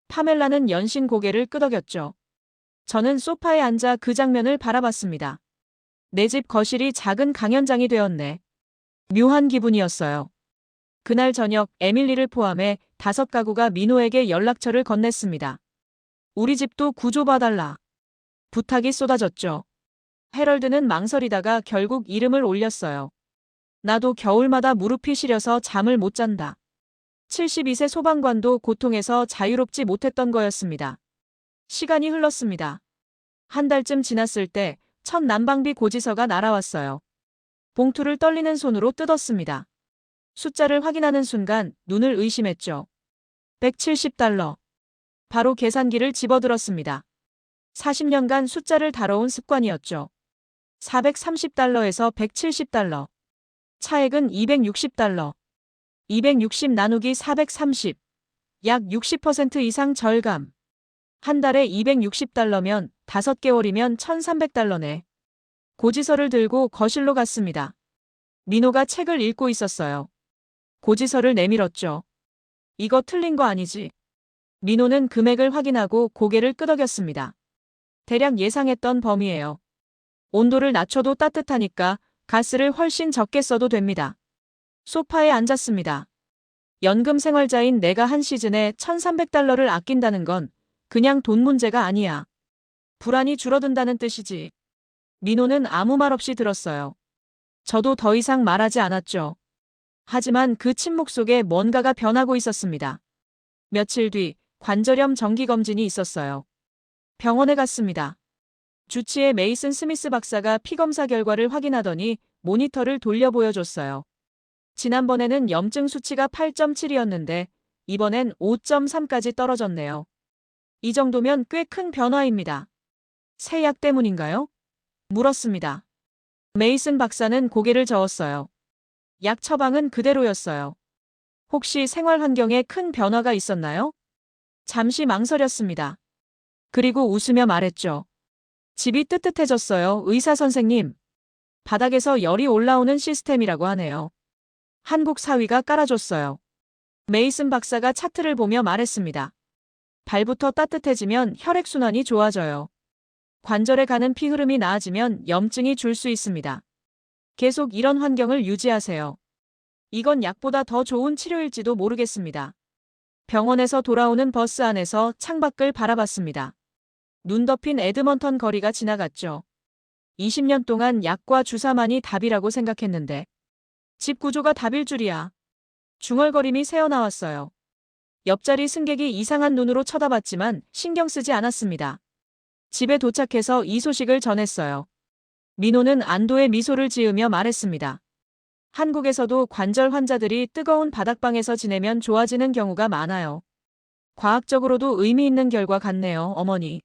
파멜라는 연신 고개를 끄덕였죠. 저는 소파에 앉아 그 장면을 바라봤습니다. 내 집 거실이 작은 강연장이 되었네. 묘한 기분이었어요. 그날 저녁 에밀리를 포함해 5가구가 민호에게 연락처를 건넸습니다. 우리 집도 구조봐달라. 부탁이 쏟아졌죠. 헤럴드는 망설이다가 결국 이름을 올렸어요. 나도 겨울마다 무릎이 시려서 잠을 못 잔다. 72세 소방관도 고통에서 자유롭지 못했던 거였습니다. 시간이 흘렀습니다. 한 달쯤 지났을 때 첫 난방비 고지서가 날아왔어요. 봉투를 떨리는 손으로 뜯었습니다. 숫자를 확인하는 순간 눈을 의심했죠. $170. 바로 계산기를 집어들었습니다. 40년간 숫자를 다뤄온 습관이었죠. $430에서 $170. 차액은 $260. 260 나누기 430. 약 60% 이상 절감. 한 달에 $260면 5개월이면 $1,300네. 고지서를 들고 거실로 갔습니다. 민호가 책을 읽고 있었어요. 고지서를 내밀었죠. 이거 틀린 거 아니지? 민호는 금액을 확인하고 고개를 끄덕였습니다. 대략 예상했던 범위예요. 온도를 낮춰도 따뜻하니까 가스를 훨씬 적게 써도 됩니다. 소파에 앉았습니다. 연금 생활자인 내가 한 시즌에 $1,300를 아낀다는 건 그냥 돈 문제가 아니야. 불안이 줄어든다는 뜻이지. 민호는 아무 말 없이 들었어요. 저도 더 이상 말하지 않았죠. 하지만 그 침묵 속에 뭔가가 변하고 있었습니다. 며칠 뒤 관절염 정기검진이 있었어요. 병원에 갔습니다. 주치의 메이슨 스미스 박사가 피검사 결과를 확인하더니 모니터를 돌려 보여줬어요. 지난번에는 염증 수치가 8.7이었는데 이번엔 5.3까지 떨어졌네요. 이 정도면 꽤 큰 변화입니다. 새 약 때문인가요? 물었습니다. 메이슨 박사는 고개를 저었어요. 약 처방은 그대로였어요. 혹시 생활 환경에 큰 변화가 있었나요? 잠시 망설였습니다. 그리고 웃으며 말했죠. 집이 뜨뜻해졌어요, 의사 선생님. 바닥에서 열이 올라오는 시스템이라고 하네요. 한국 사위가 깔아줬어요. 메이슨 박사가 차트를 보며 말했습니다. 발부터 따뜻해지면 혈액순환이 좋아져요. 관절에 가는 피 흐름이 나아지면 염증이 줄 수 있습니다. 계속 이런 환경을 유지하세요. 이건 약보다 더 좋은 치료일지도 모르겠습니다. 병원에서 돌아오는 버스 안에서 창밖을 바라봤습니다. 눈 덮인 에드먼턴 거리가 지나갔죠. 20년 동안 약과 주사만이 답이라고 생각했는데 집 구조가 답일 줄이야. 중얼거림이 새어나왔어요. 옆자리 승객이 이상한 눈으로 쳐다봤지만 신경 쓰지 않았습니다. 집에 도착해서 이 소식을 전했어요. 민호는 안도의 미소를 지으며 말했습니다. 한국에서도 관절 환자들이 뜨거운 바닥방에서 지내면 좋아지는 경우가 많아요. 과학적으로도 의미 있는 결과 같네요, 어머니.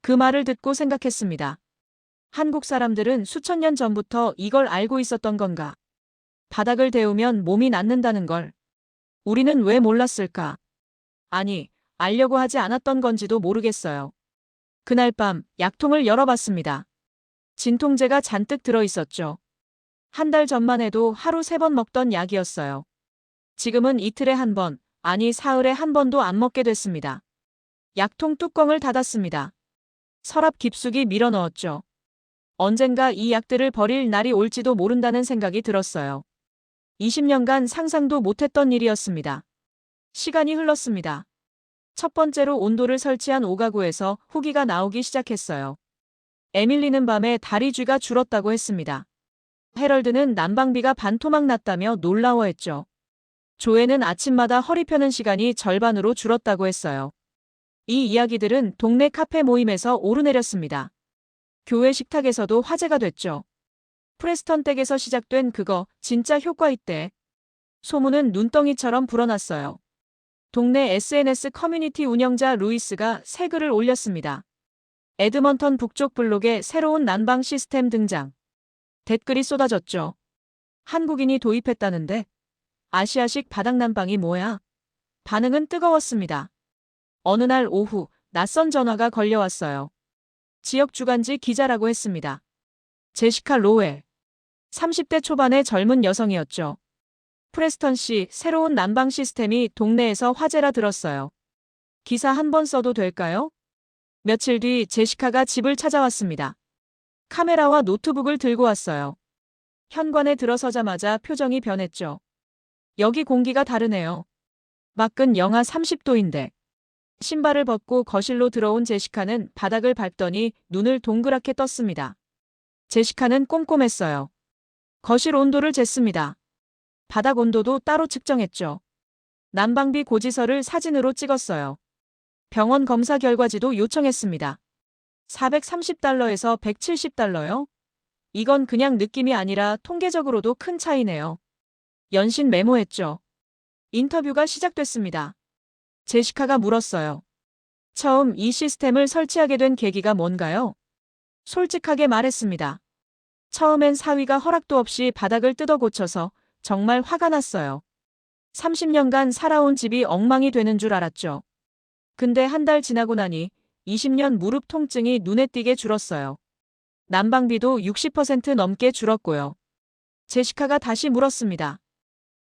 그 말을 듣고 생각했습니다. 한국 사람들은 수천 년 전부터 이걸 알고 있었던 건가? 바닥을 데우면 몸이 낫는다는 걸. 우리는 왜 몰랐을까? 아니, 알려고 하지 않았던 건지도 모르겠어요. 그날 밤 약통을 열어봤습니다. 진통제가 잔뜩 들어있었죠. 한 달 전만 해도 하루 3번 먹던 약이었어요. 지금은 이틀에 한 번, 아니 사흘에 한 번도 안 먹게 됐습니다. 약통 뚜껑을 닫았습니다. 서랍 깊숙이 밀어넣었죠. 언젠가 이 약들을 버릴 날이 올지도 모른다는 생각이 들었어요. 20년간 상상도 못했던 일이었습니다. 시간이 흘렀습니다. 첫 번째로 온도를 설치한 오가구에서 후기가 나오기 시작했어요. 에밀리는 밤에 다리 쥐가 줄었다고 했습니다. 헤럴드는 난방비가 반토막 났다며 놀라워했죠. 조에는 아침마다 허리 펴는 시간이 절반으로 줄었다고 했어요. 이 이야기들은 동네 카페 모임에서 오르내렸습니다. 교회 식탁에서도 화제가 됐죠. 프레스턴 댁에서 시작된 그거 진짜 효과 있대. 소문은 눈덩이처럼 불어났어요. 동네 SNS 커뮤니티 운영자 루이스가 새 글을 올렸습니다. 에드먼턴 북쪽 블록에 새로운 난방 시스템 등장. 댓글이 쏟아졌죠. 한국인이 도입했다는데? 아시아식 바닥난방이 뭐야? 반응은 뜨거웠습니다. 어느 날 오후 낯선 전화가 걸려왔어요. 지역 주간지 기자라고 했습니다. 제시카 로웰. 30대 초반의 젊은 여성이었죠. 프레스턴 씨 새로운 난방 시스템이 동네에서 화제라 들었어요. 기사 한 번 써도 될까요? 며칠 뒤 제시카가 집을 찾아왔습니다. 카메라와 노트북을 들고 왔어요. 현관에 들어서자마자 표정이 변했죠. 여기 공기가 다르네요. 밖은 영하 30도인데. 신발을 벗고 거실로 들어온 제시카는 바닥을 밟더니 눈을 동그랗게 떴습니다. 제시카는 꼼꼼했어요. 거실 온도를 쟀습니다. 바닥 온도도 따로 측정했죠. 난방비 고지서를 사진으로 찍었어요. 병원 검사 결과지도 요청했습니다. $430에서 $170요? 이건 그냥 느낌이 아니라 통계적으로도 큰 차이네요. 연신 메모했죠. 인터뷰가 시작됐습니다. 제시카가 물었어요. 처음 이 시스템을 설치하게 된 계기가 뭔가요? 솔직하게 말했습니다. 처음엔 사위가 허락도 없이 바닥을 뜯어 고쳐서 정말 화가 났어요. 30년간 살아온 집이 엉망이 되는 줄 알았죠. 근데 한 달 지나고 나니 20년 무릎 통증이 눈에 띄게 줄었어요. 난방비도 60% 넘게 줄었고요. 제시카가 다시 물었습니다.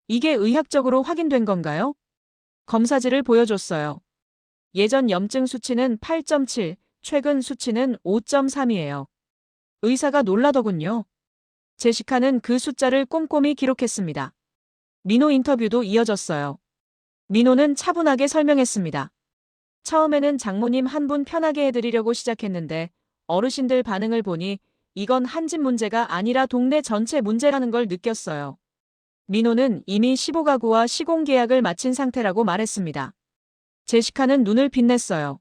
이게 의학적으로 확인된 건가요? 검사지를 보여줬어요. 예전 염증 수치는 8.7, 최근 수치는 5.3이에요. 의사가 놀라더군요. 제시카는 그 숫자를 꼼꼼히 기록했습니다. 민호 인터뷰도 이어졌어요. 민호는 차분하게 설명했습니다. 처음에는 장모님 한 분 편하게 해드리려고 시작했는데 어르신들 반응을 보니 이건 한 집 문제가 아니라 동네 전체 문제라는 걸 느꼈어요. 민호는 이미 15가구와 시공계약을 마친 상태라고 말했습니다. 제시카는 눈을 빛냈어요.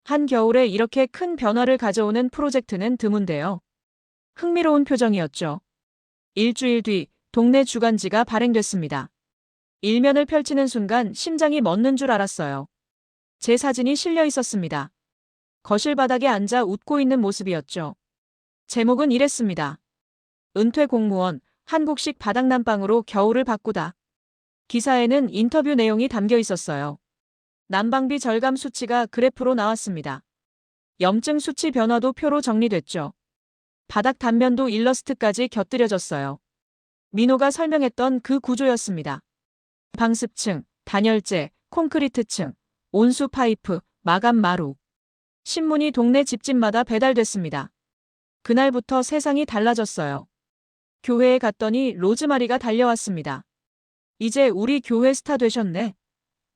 한겨울에 이렇게 큰 변화를 가져오는 프로젝트는 드문데요. 흥미로운 표정이었죠. 일주일 뒤 동네 주간지가 발행됐습니다. 일면을 펼치는 순간 심장이 멎는 줄 알았어요. 제 사진이 실려 있었습니다. 거실 바닥에 앉아 웃고 있는 모습이었죠. 제목은 이랬습니다. 은퇴 공무원, 한국식 바닥난방으로 겨울을 바꾸다. 기사에는 인터뷰 내용이 담겨 있었어요. 난방비 절감 수치가 그래프로 나왔습니다. 염증 수치 변화도 표로 정리됐죠. 바닥 단면도 일러스트까지 곁들여졌어요. 민호가 설명했던 그 구조였습니다. 방습층, 단열재, 콘크리트층, 온수 파이프, 마감 마루. 신문이 동네 집집마다 배달됐습니다. 그날부터 세상이 달라졌어요. 교회에 갔더니 로즈마리가 달려왔습니다. 이제 우리 교회 스타 되셨네.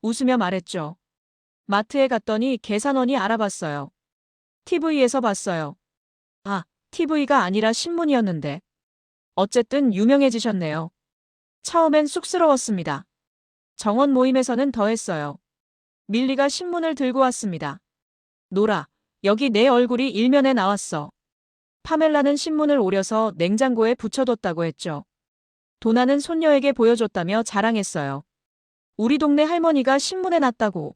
웃으며 말했죠. 마트에 갔더니 계산원이 알아봤어요. TV에서 봤어요. 아, TV가 아니라 신문이었는데. 어쨌든 유명해지셨네요. 처음엔 쑥스러웠습니다. 정원 모임에서는 더했어요. 밀리가 신문을 들고 왔습니다. 노라, 여기 내 얼굴이 일면에 나왔어. 파멜라는 신문을 오려서 냉장고에 붙여뒀다고 했죠. 도나는 손녀에게 보여줬다며 자랑했어요. 우리 동네 할머니가 신문에 났다고.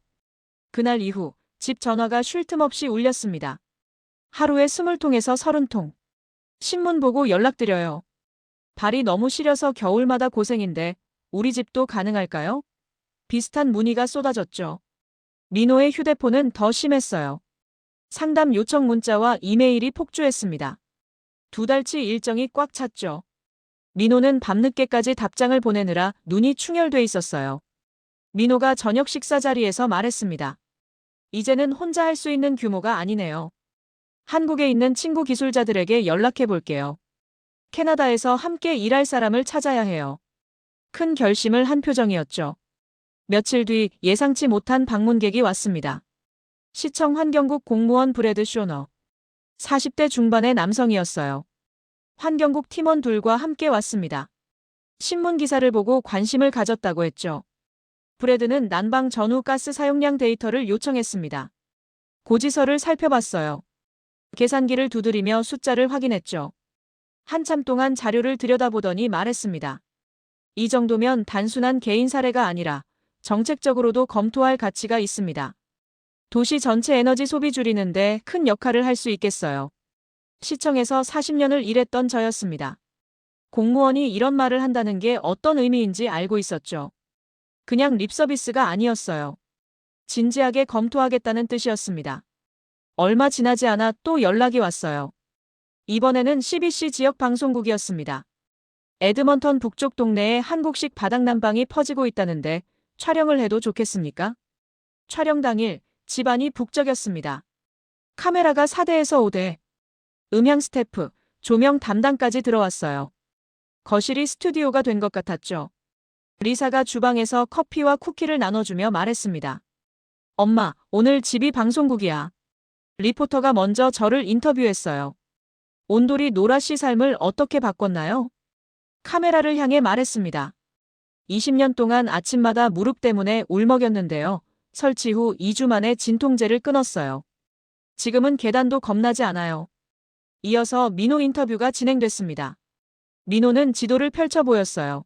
그날 이후 집 전화가 쉴 틈 없이 울렸습니다. 하루에 20통에서 30통. 신문 보고 연락드려요. 발이 너무 시려서 겨울마다 고생인데 우리 집도 가능할까요? 비슷한 문의가 쏟아졌죠. 민호의 휴대폰은 더 심했어요. 상담 요청 문자와 이메일이 폭주했습니다. 2달치 일정이 꽉 찼죠. 민호는 밤늦게까지 답장을 보내느라 눈이 충혈돼 있었어요. 민호가 저녁 식사 자리에서 말했습니다. 이제는 혼자 할 수 있는 규모가 아니네요. 한국에 있는 친구 기술자들에게 연락해 볼게요. 캐나다에서 함께 일할 사람을 찾아야 해요. 큰 결심을 한 표정이었죠. 며칠 뒤 예상치 못한 방문객이 왔습니다. 시청 환경국 공무원 브래드 쇼너. 40대 중반의 남성이었어요. 환경국 팀원 둘과 함께 왔습니다. 신문 기사를 보고 관심을 가졌다고 했죠. 브래드는 난방 전후 가스 사용량 데이터를 요청했습니다. 고지서를 살펴봤어요. 계산기를 두드리며 숫자를 확인했죠. 한참 동안 자료를 들여다보더니 말했습니다. 이 정도면 단순한 개인 사례가 아니라 정책적으로도 검토할 가치가 있습니다. 도시 전체 에너지 소비 줄이는데 큰 역할을 할 수 있겠어요. 시청에서 40년을 일했던 저였습니다. 공무원이 이런 말을 한다는 게 어떤 의미인지 알고 있었죠. 그냥 립서비스가 아니었어요. 진지하게 검토하겠다는 뜻이었습니다. 얼마 지나지 않아 또 연락이 왔어요. 이번에는 CBC 지역 방송국이었습니다. 에드먼턴 북쪽 동네에 한국식 바닥난방이 퍼지고 있다는데 촬영을 해도 좋겠습니까? 촬영 당일 집안이 북적였습니다. 카메라가 4대에서 5대. 음향 스태프, 조명 담당까지 들어왔어요. 거실이 스튜디오가 된 것 같았죠. 리사가 주방에서 커피와 쿠키를 나눠주며 말했습니다. 엄마, 오늘 집이 방송국이야. 리포터가 먼저 저를 인터뷰했어요. 온돌이 노라 씨 삶을 어떻게 바꿨나요? 카메라를 향해 말했습니다. 20년 동안 아침마다 무릎 때문에 울먹였는데요. 설치 후 2주 만에 진통제를 끊었어요. 지금은 계단도 겁나지 않아요. 이어서 민호 인터뷰가 진행됐습니다. 민호는 지도를 펼쳐 보였어요.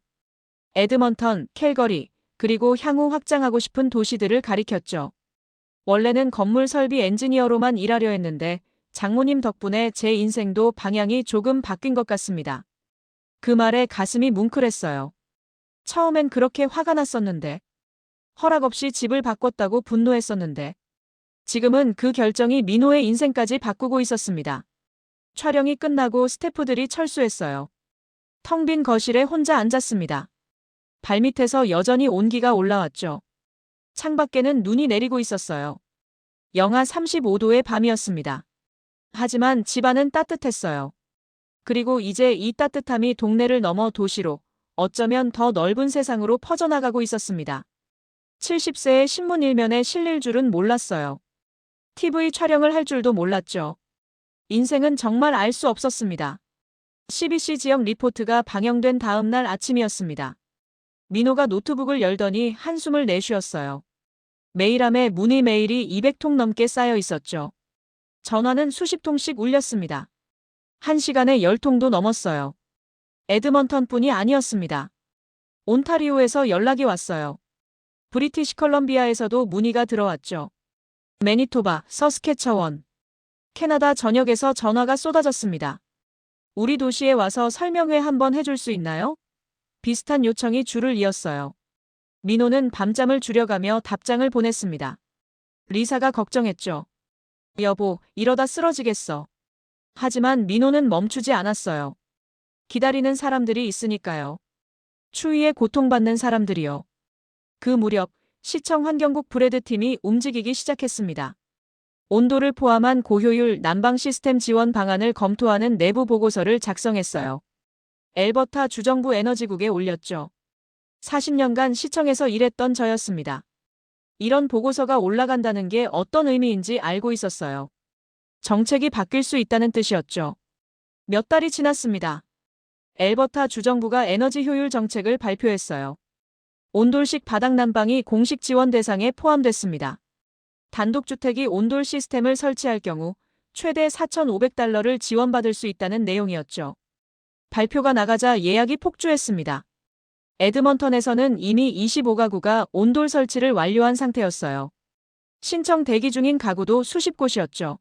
에드먼턴, 캘거리, 그리고 향후 확장하고 싶은 도시들을 가리켰죠. 원래는 건물 설비 엔지니어로만 일하려 했는데 장모님 덕분에 제 인생도 방향이 조금 바뀐 것 같습니다. 그 말에 가슴이 뭉클했어요. 처음엔 그렇게 화가 났었는데, 허락 없이 집을 바꿨다고 분노했었는데, 지금은 그 결정이 민호의 인생까지 바꾸고 있었습니다. 촬영이 끝나고 스태프들이 철수했어요. 텅 빈 거실에 혼자 앉았습니다. 발밑에서 여전히 온기가 올라왔죠. 창밖에는 눈이 내리고 있었어요. 영하 35도의 밤이었습니다. 하지만 집안은 따뜻했어요. 그리고 이제 이 따뜻함이 동네를 넘어 도시로, 어쩌면 더 넓은 세상으로 퍼져나가고 있었습니다. 70세의 신문 일면에 실릴 줄은 몰랐어요. TV 촬영을 할 줄도 몰랐죠. 인생은 정말 알 수 없었습니다. CBC 지역 리포트가 방영된 다음 날 아침이었습니다. 민호가 노트북을 열더니 한숨을 내쉬었어요. 메일함에 문의 메일이 200통 넘게 쌓여 있었죠. 전화는 수십 통씩 울렸습니다. 1시간에 10통도 넘었어요. 에드먼턴뿐이 아니었습니다. 온타리오에서 연락이 왔어요. 브리티시 컬럼비아에서도 문의가 들어왔죠. 매니토바, 서스케처원, 캐나다 전역에서 전화가 쏟아졌습니다. 우리 도시에 와서 설명회 한번 해줄 수 있나요? 비슷한 요청이 줄을 이었어요. 민호는 밤잠을 줄여가며 답장을 보냈습니다. 리사가 걱정했죠. 여보, 이러다 쓰러지겠어. 하지만 민호는 멈추지 않았어요. 기다리는 사람들이 있으니까요. 추위에 고통받는 사람들이요. 그 무렵 시청 환경국 브래드팀이 움직이기 시작했습니다. 온도를 포함한 고효율 난방 시스템 지원 방안을 검토하는 내부 보고서를 작성했어요. 엘버타 주정부 에너지국에 올렸죠. 40년간 시청에서 일했던 저였습니다. 이런 보고서가 올라간다는 게 어떤 의미인지 알고 있었어요. 정책이 바뀔 수 있다는 뜻이었죠. 몇 달이 지났습니다. 엘버타 주정부가 에너지 효율 정책을 발표했어요. 온돌식 바닥 난방이 공식 지원 대상에 포함됐습니다. 단독주택이 온돌 시스템을 설치할 경우 최대 4,500달러를 지원받을 수 있다는 내용이었죠. 발표가 나가자 예약이 폭주했습니다. 에드먼턴에서는 이미 25가구가 온돌 설치를 완료한 상태였어요. 신청 대기 중인 가구도 수십 곳이었죠.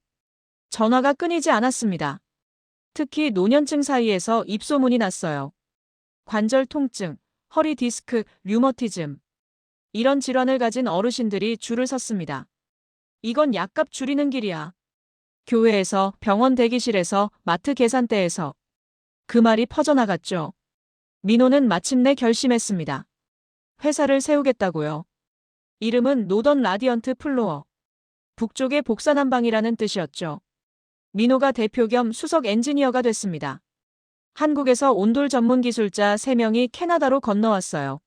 전화가 끊이지 않았습니다. 특히 노년층 사이에서 입소문이 났어요. 관절 통증, 허리 디스크, 류머티즘. 이런 질환을 가진 어르신들이 줄을 섰습니다. 이건 약값 줄이는 길이야. 교회에서, 병원 대기실에서, 마트 계산대에서. 그 말이 퍼져나갔죠. 민호는 마침내 결심했습니다. 회사를 세우겠다고요. 이름은 노던 라디언트 플로어. 북쪽의 복사난방이라는 뜻이었죠. 민호가 대표 겸 수석 엔지니어가 됐습니다. 한국에서 온돌 전문 기술자 3명이 캐나다로 건너왔어요.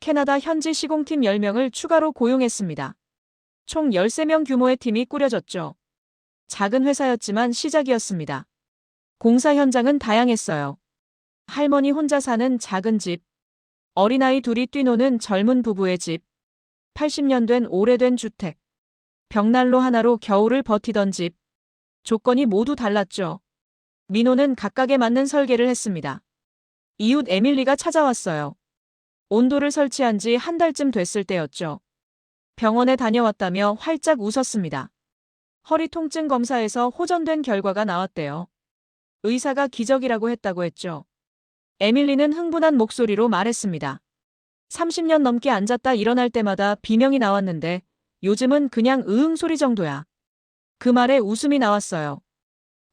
캐나다 현지 시공팀 10명을 추가로 고용했습니다. 총 13명 규모의 팀이 꾸려졌죠. 작은 회사였지만 시작이었습니다. 공사 현장은 다양했어요. 할머니 혼자 사는 작은 집, 어린아이 둘이 뛰노는 젊은 부부의 집, 80년 된 오래된 주택, 벽난로 하나로 겨울을 버티던 집. 조건이 모두 달랐죠. 민호는 각각에 맞는 설계를 했습니다. 이웃 에밀리가 찾아왔어요. 온도를 설치한 지 한 달쯤 됐을 때였죠. 병원에 다녀왔다며 활짝 웃었습니다. 허리 통증 검사에서 호전된 결과가 나왔대요. 의사가 기적이라고 했다고 했죠. 에밀리는 흥분한 목소리로 말했습니다. 30년 넘게 앉았다 일어날 때마다 비명이 나왔는데 요즘은 그냥 으응 소리 정도야. 그 말에 웃음이 나왔어요.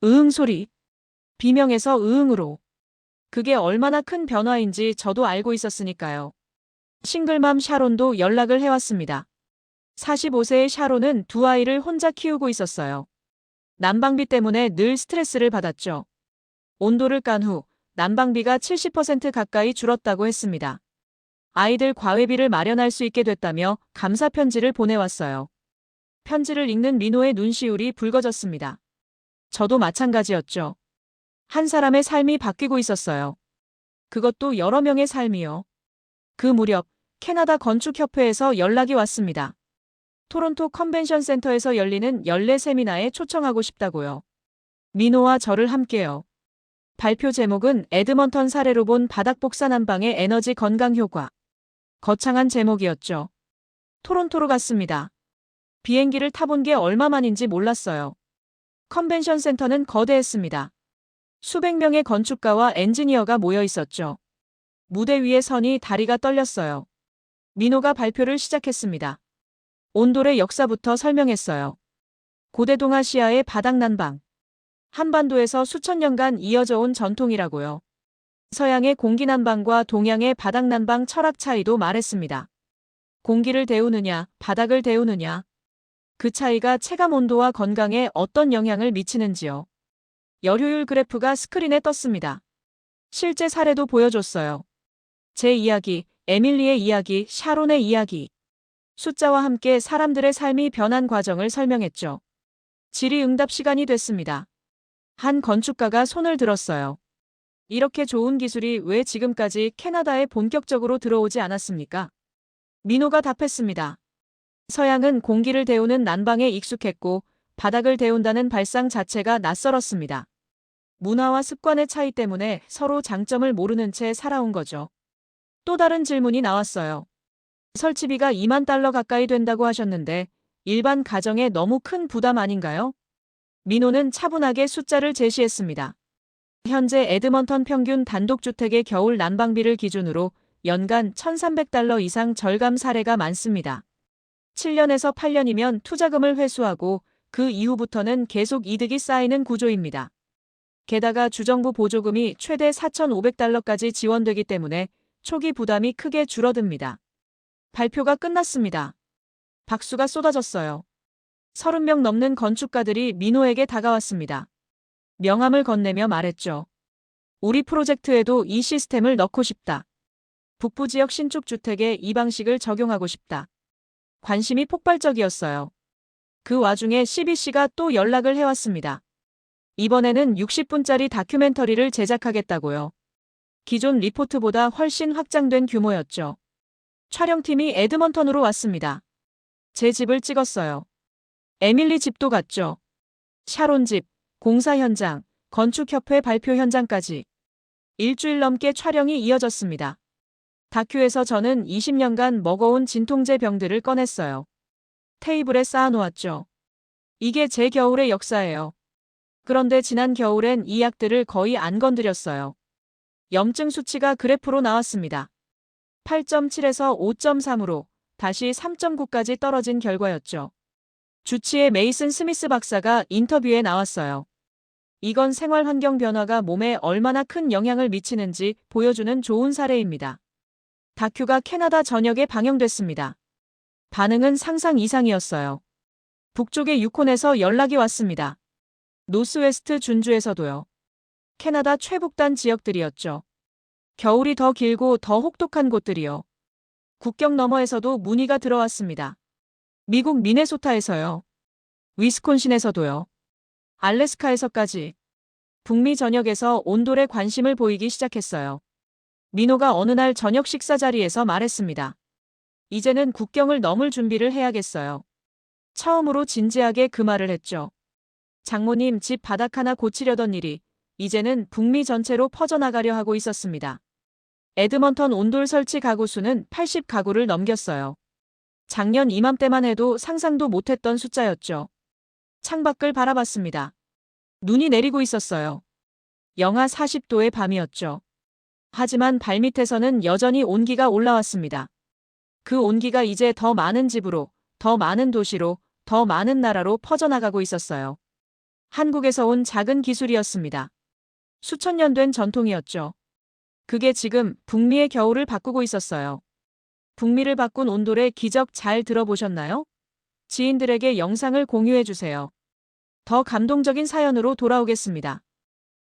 으응 소리. 비명에서 으응으로. 그게 얼마나 큰 변화인지 저도 알고 있었으니까요. 싱글맘 샤론도 연락을 해왔습니다. 45세의 샤론은 두 아이를 혼자 키우고 있었어요. 난방비 때문에 늘 스트레스를 받았죠. 온도를 깐 후 난방비가 70% 가까이 줄었다고 했습니다. 아이들 과외비를 마련할 수 있게 됐다며 감사 편지를 보내왔어요. 편지를 읽는 민호의 눈시울이 붉어졌습니다. 저도 마찬가지였죠. 한 사람의 삶이 바뀌고 있었어요. 그것도 여러 명의 삶이요. 그 무렵 캐나다 건축협회에서 연락이 왔습니다. 토론토 컨벤션 센터에서 열리는 연례 세미나에 초청하고 싶다고요. 민호와 저를 함께요. 발표 제목은 에드먼턴 사례로 본 바닥 복사 난방의 에너지 건강 효과. 거창한 제목이었죠. 토론토로 갔습니다. 비행기를 타본 게 얼마만인지 몰랐어요. 컨벤션 센터는 거대했습니다. 수백 명의 건축가와 엔지니어가 모여 있었죠. 무대 위에 서니 다리가 떨렸어요. 민호가 발표를 시작했습니다. 온돌의 역사부터 설명했어요. 고대 동아시아의 바닥 난방. 한반도에서 수천 년간 이어져 온 전통이라고요. 서양의 공기 난방과 동양의 바닥 난방 철학 차이도 말했습니다. 공기를 데우느냐, 바닥을 데우느냐. 그 차이가 체감 온도와 건강에 어떤 영향을 미치는지요. 열효율 그래프가 스크린에 떴습니다. 실제 사례도 보여줬어요. 제 이야기, 에밀리의 이야기, 샤론의 이야기. 숫자와 함께 사람들의 삶이 변한 과정을 설명했죠. 질의응답 시간이 됐습니다. 한 건축가가 손을 들었어요. 이렇게 좋은 기술이 왜 지금까지 캐나다에 본격적으로 들어오지 않았습니까? 민호가 답했습니다. 서양은 공기를 데우는 난방에 익숙했고 바닥을 데운다는 발상 자체가 낯설었습니다. 문화와 습관의 차이 때문에 서로 장점을 모르는 채 살아온 거죠. 또 다른 질문이 나왔어요. 설치비가 2만 달러 가까이 된다고 하셨는데 일반 가정에 너무 큰 부담 아닌가요? 민호는 차분하게 숫자를 제시했습니다. 현재 에드먼턴 평균 단독주택의 겨울 난방비를 기준으로 연간 1,300달러 이상 절감 사례가 많습니다. 7년에서 8년이면 투자금을 회수하고 그 이후부터는 계속 이득이 쌓이는 구조입니다. 게다가 주정부 보조금이 최대 4,500달러까지 지원되기 때문에 초기 부담이 크게 줄어듭니다. 발표가 끝났습니다. 박수가 쏟아졌어요. 30명 넘는 건축가들이 민호에게 다가왔습니다. 명함을 건네며 말했죠. 우리 프로젝트에도 이 시스템을 넣고 싶다. 북부 지역 신축 주택에 이 방식을 적용하고 싶다. 관심이 폭발적이었어요. 그 와중에 CBC가 또 연락을 해왔습니다. 이번에는 60분짜리 다큐멘터리를 제작하겠다고요. 기존 리포트보다 훨씬 확장된 규모였죠. 촬영팀이 에드먼턴으로 왔습니다. 제 집을 찍었어요. 에밀리 집도 갔죠. 샤론 집, 공사 현장, 건축협회 발표 현장까지. 일주일 넘게 촬영이 이어졌습니다. 다큐에서 저는 20년간 먹어온 진통제 병들을 꺼냈어요. 테이블에 쌓아놓았죠. 이게 제 겨울의 역사예요. 그런데 지난 겨울엔 이 약들을 거의 안 건드렸어요. 염증 수치가 그래프로 나왔습니다. 8.7에서 5.3으로 다시 3.9까지 떨어진 결과였죠. 주치의 메이슨 스미스 박사가 인터뷰에 나왔어요. 이건 생활 환경 변화가 몸에 얼마나 큰 영향을 미치는지 보여주는 좋은 사례입니다. 다큐가 캐나다 전역에 방영됐습니다. 반응은 상상 이상이었어요. 북쪽의 유콘에서 연락이 왔습니다. 노스웨스트 준주에서도요. 캐나다 최북단 지역들이었죠. 겨울이 더 길고 더 혹독한 곳들이요. 국경 너머에서도 문의가 들어왔습니다. 미국 미네소타에서요. 위스콘신에서도요. 알래스카에서까지. 북미 전역에서 온돌에 관심을 보이기 시작했어요. 민호가 어느 날 저녁 식사 자리에서 말했습니다. 이제는 국경을 넘을 준비를 해야겠어요. 처음으로 진지하게 그 말을 했죠. 장모님 집 바닥 하나 고치려던 일이 이제는 북미 전체로 퍼져나가려 하고 있었습니다. 에드먼턴 온돌 설치 가구 수는 80가구를 넘겼어요. 작년 이맘때만 해도 상상도 못했던 숫자였죠. 창밖을 바라봤습니다. 눈이 내리고 있었어요. 영하 40도의 밤이었죠. 하지만 발밑에서는 여전히 온기가 올라왔습니다. 그 온기가 이제 더 많은 집으로, 더 많은 도시로, 더 많은 나라로 퍼져나가고 있었어요. 한국에서 온 작은 기술이었습니다. 수천 년 된 전통이었죠. 그게 지금 북미의 겨울을 바꾸고 있었어요. 북미를 바꾼 온돌의 기적 잘 들어보셨나요? 지인들에게 영상을 공유해주세요. 더 감동적인 사연으로 돌아오겠습니다.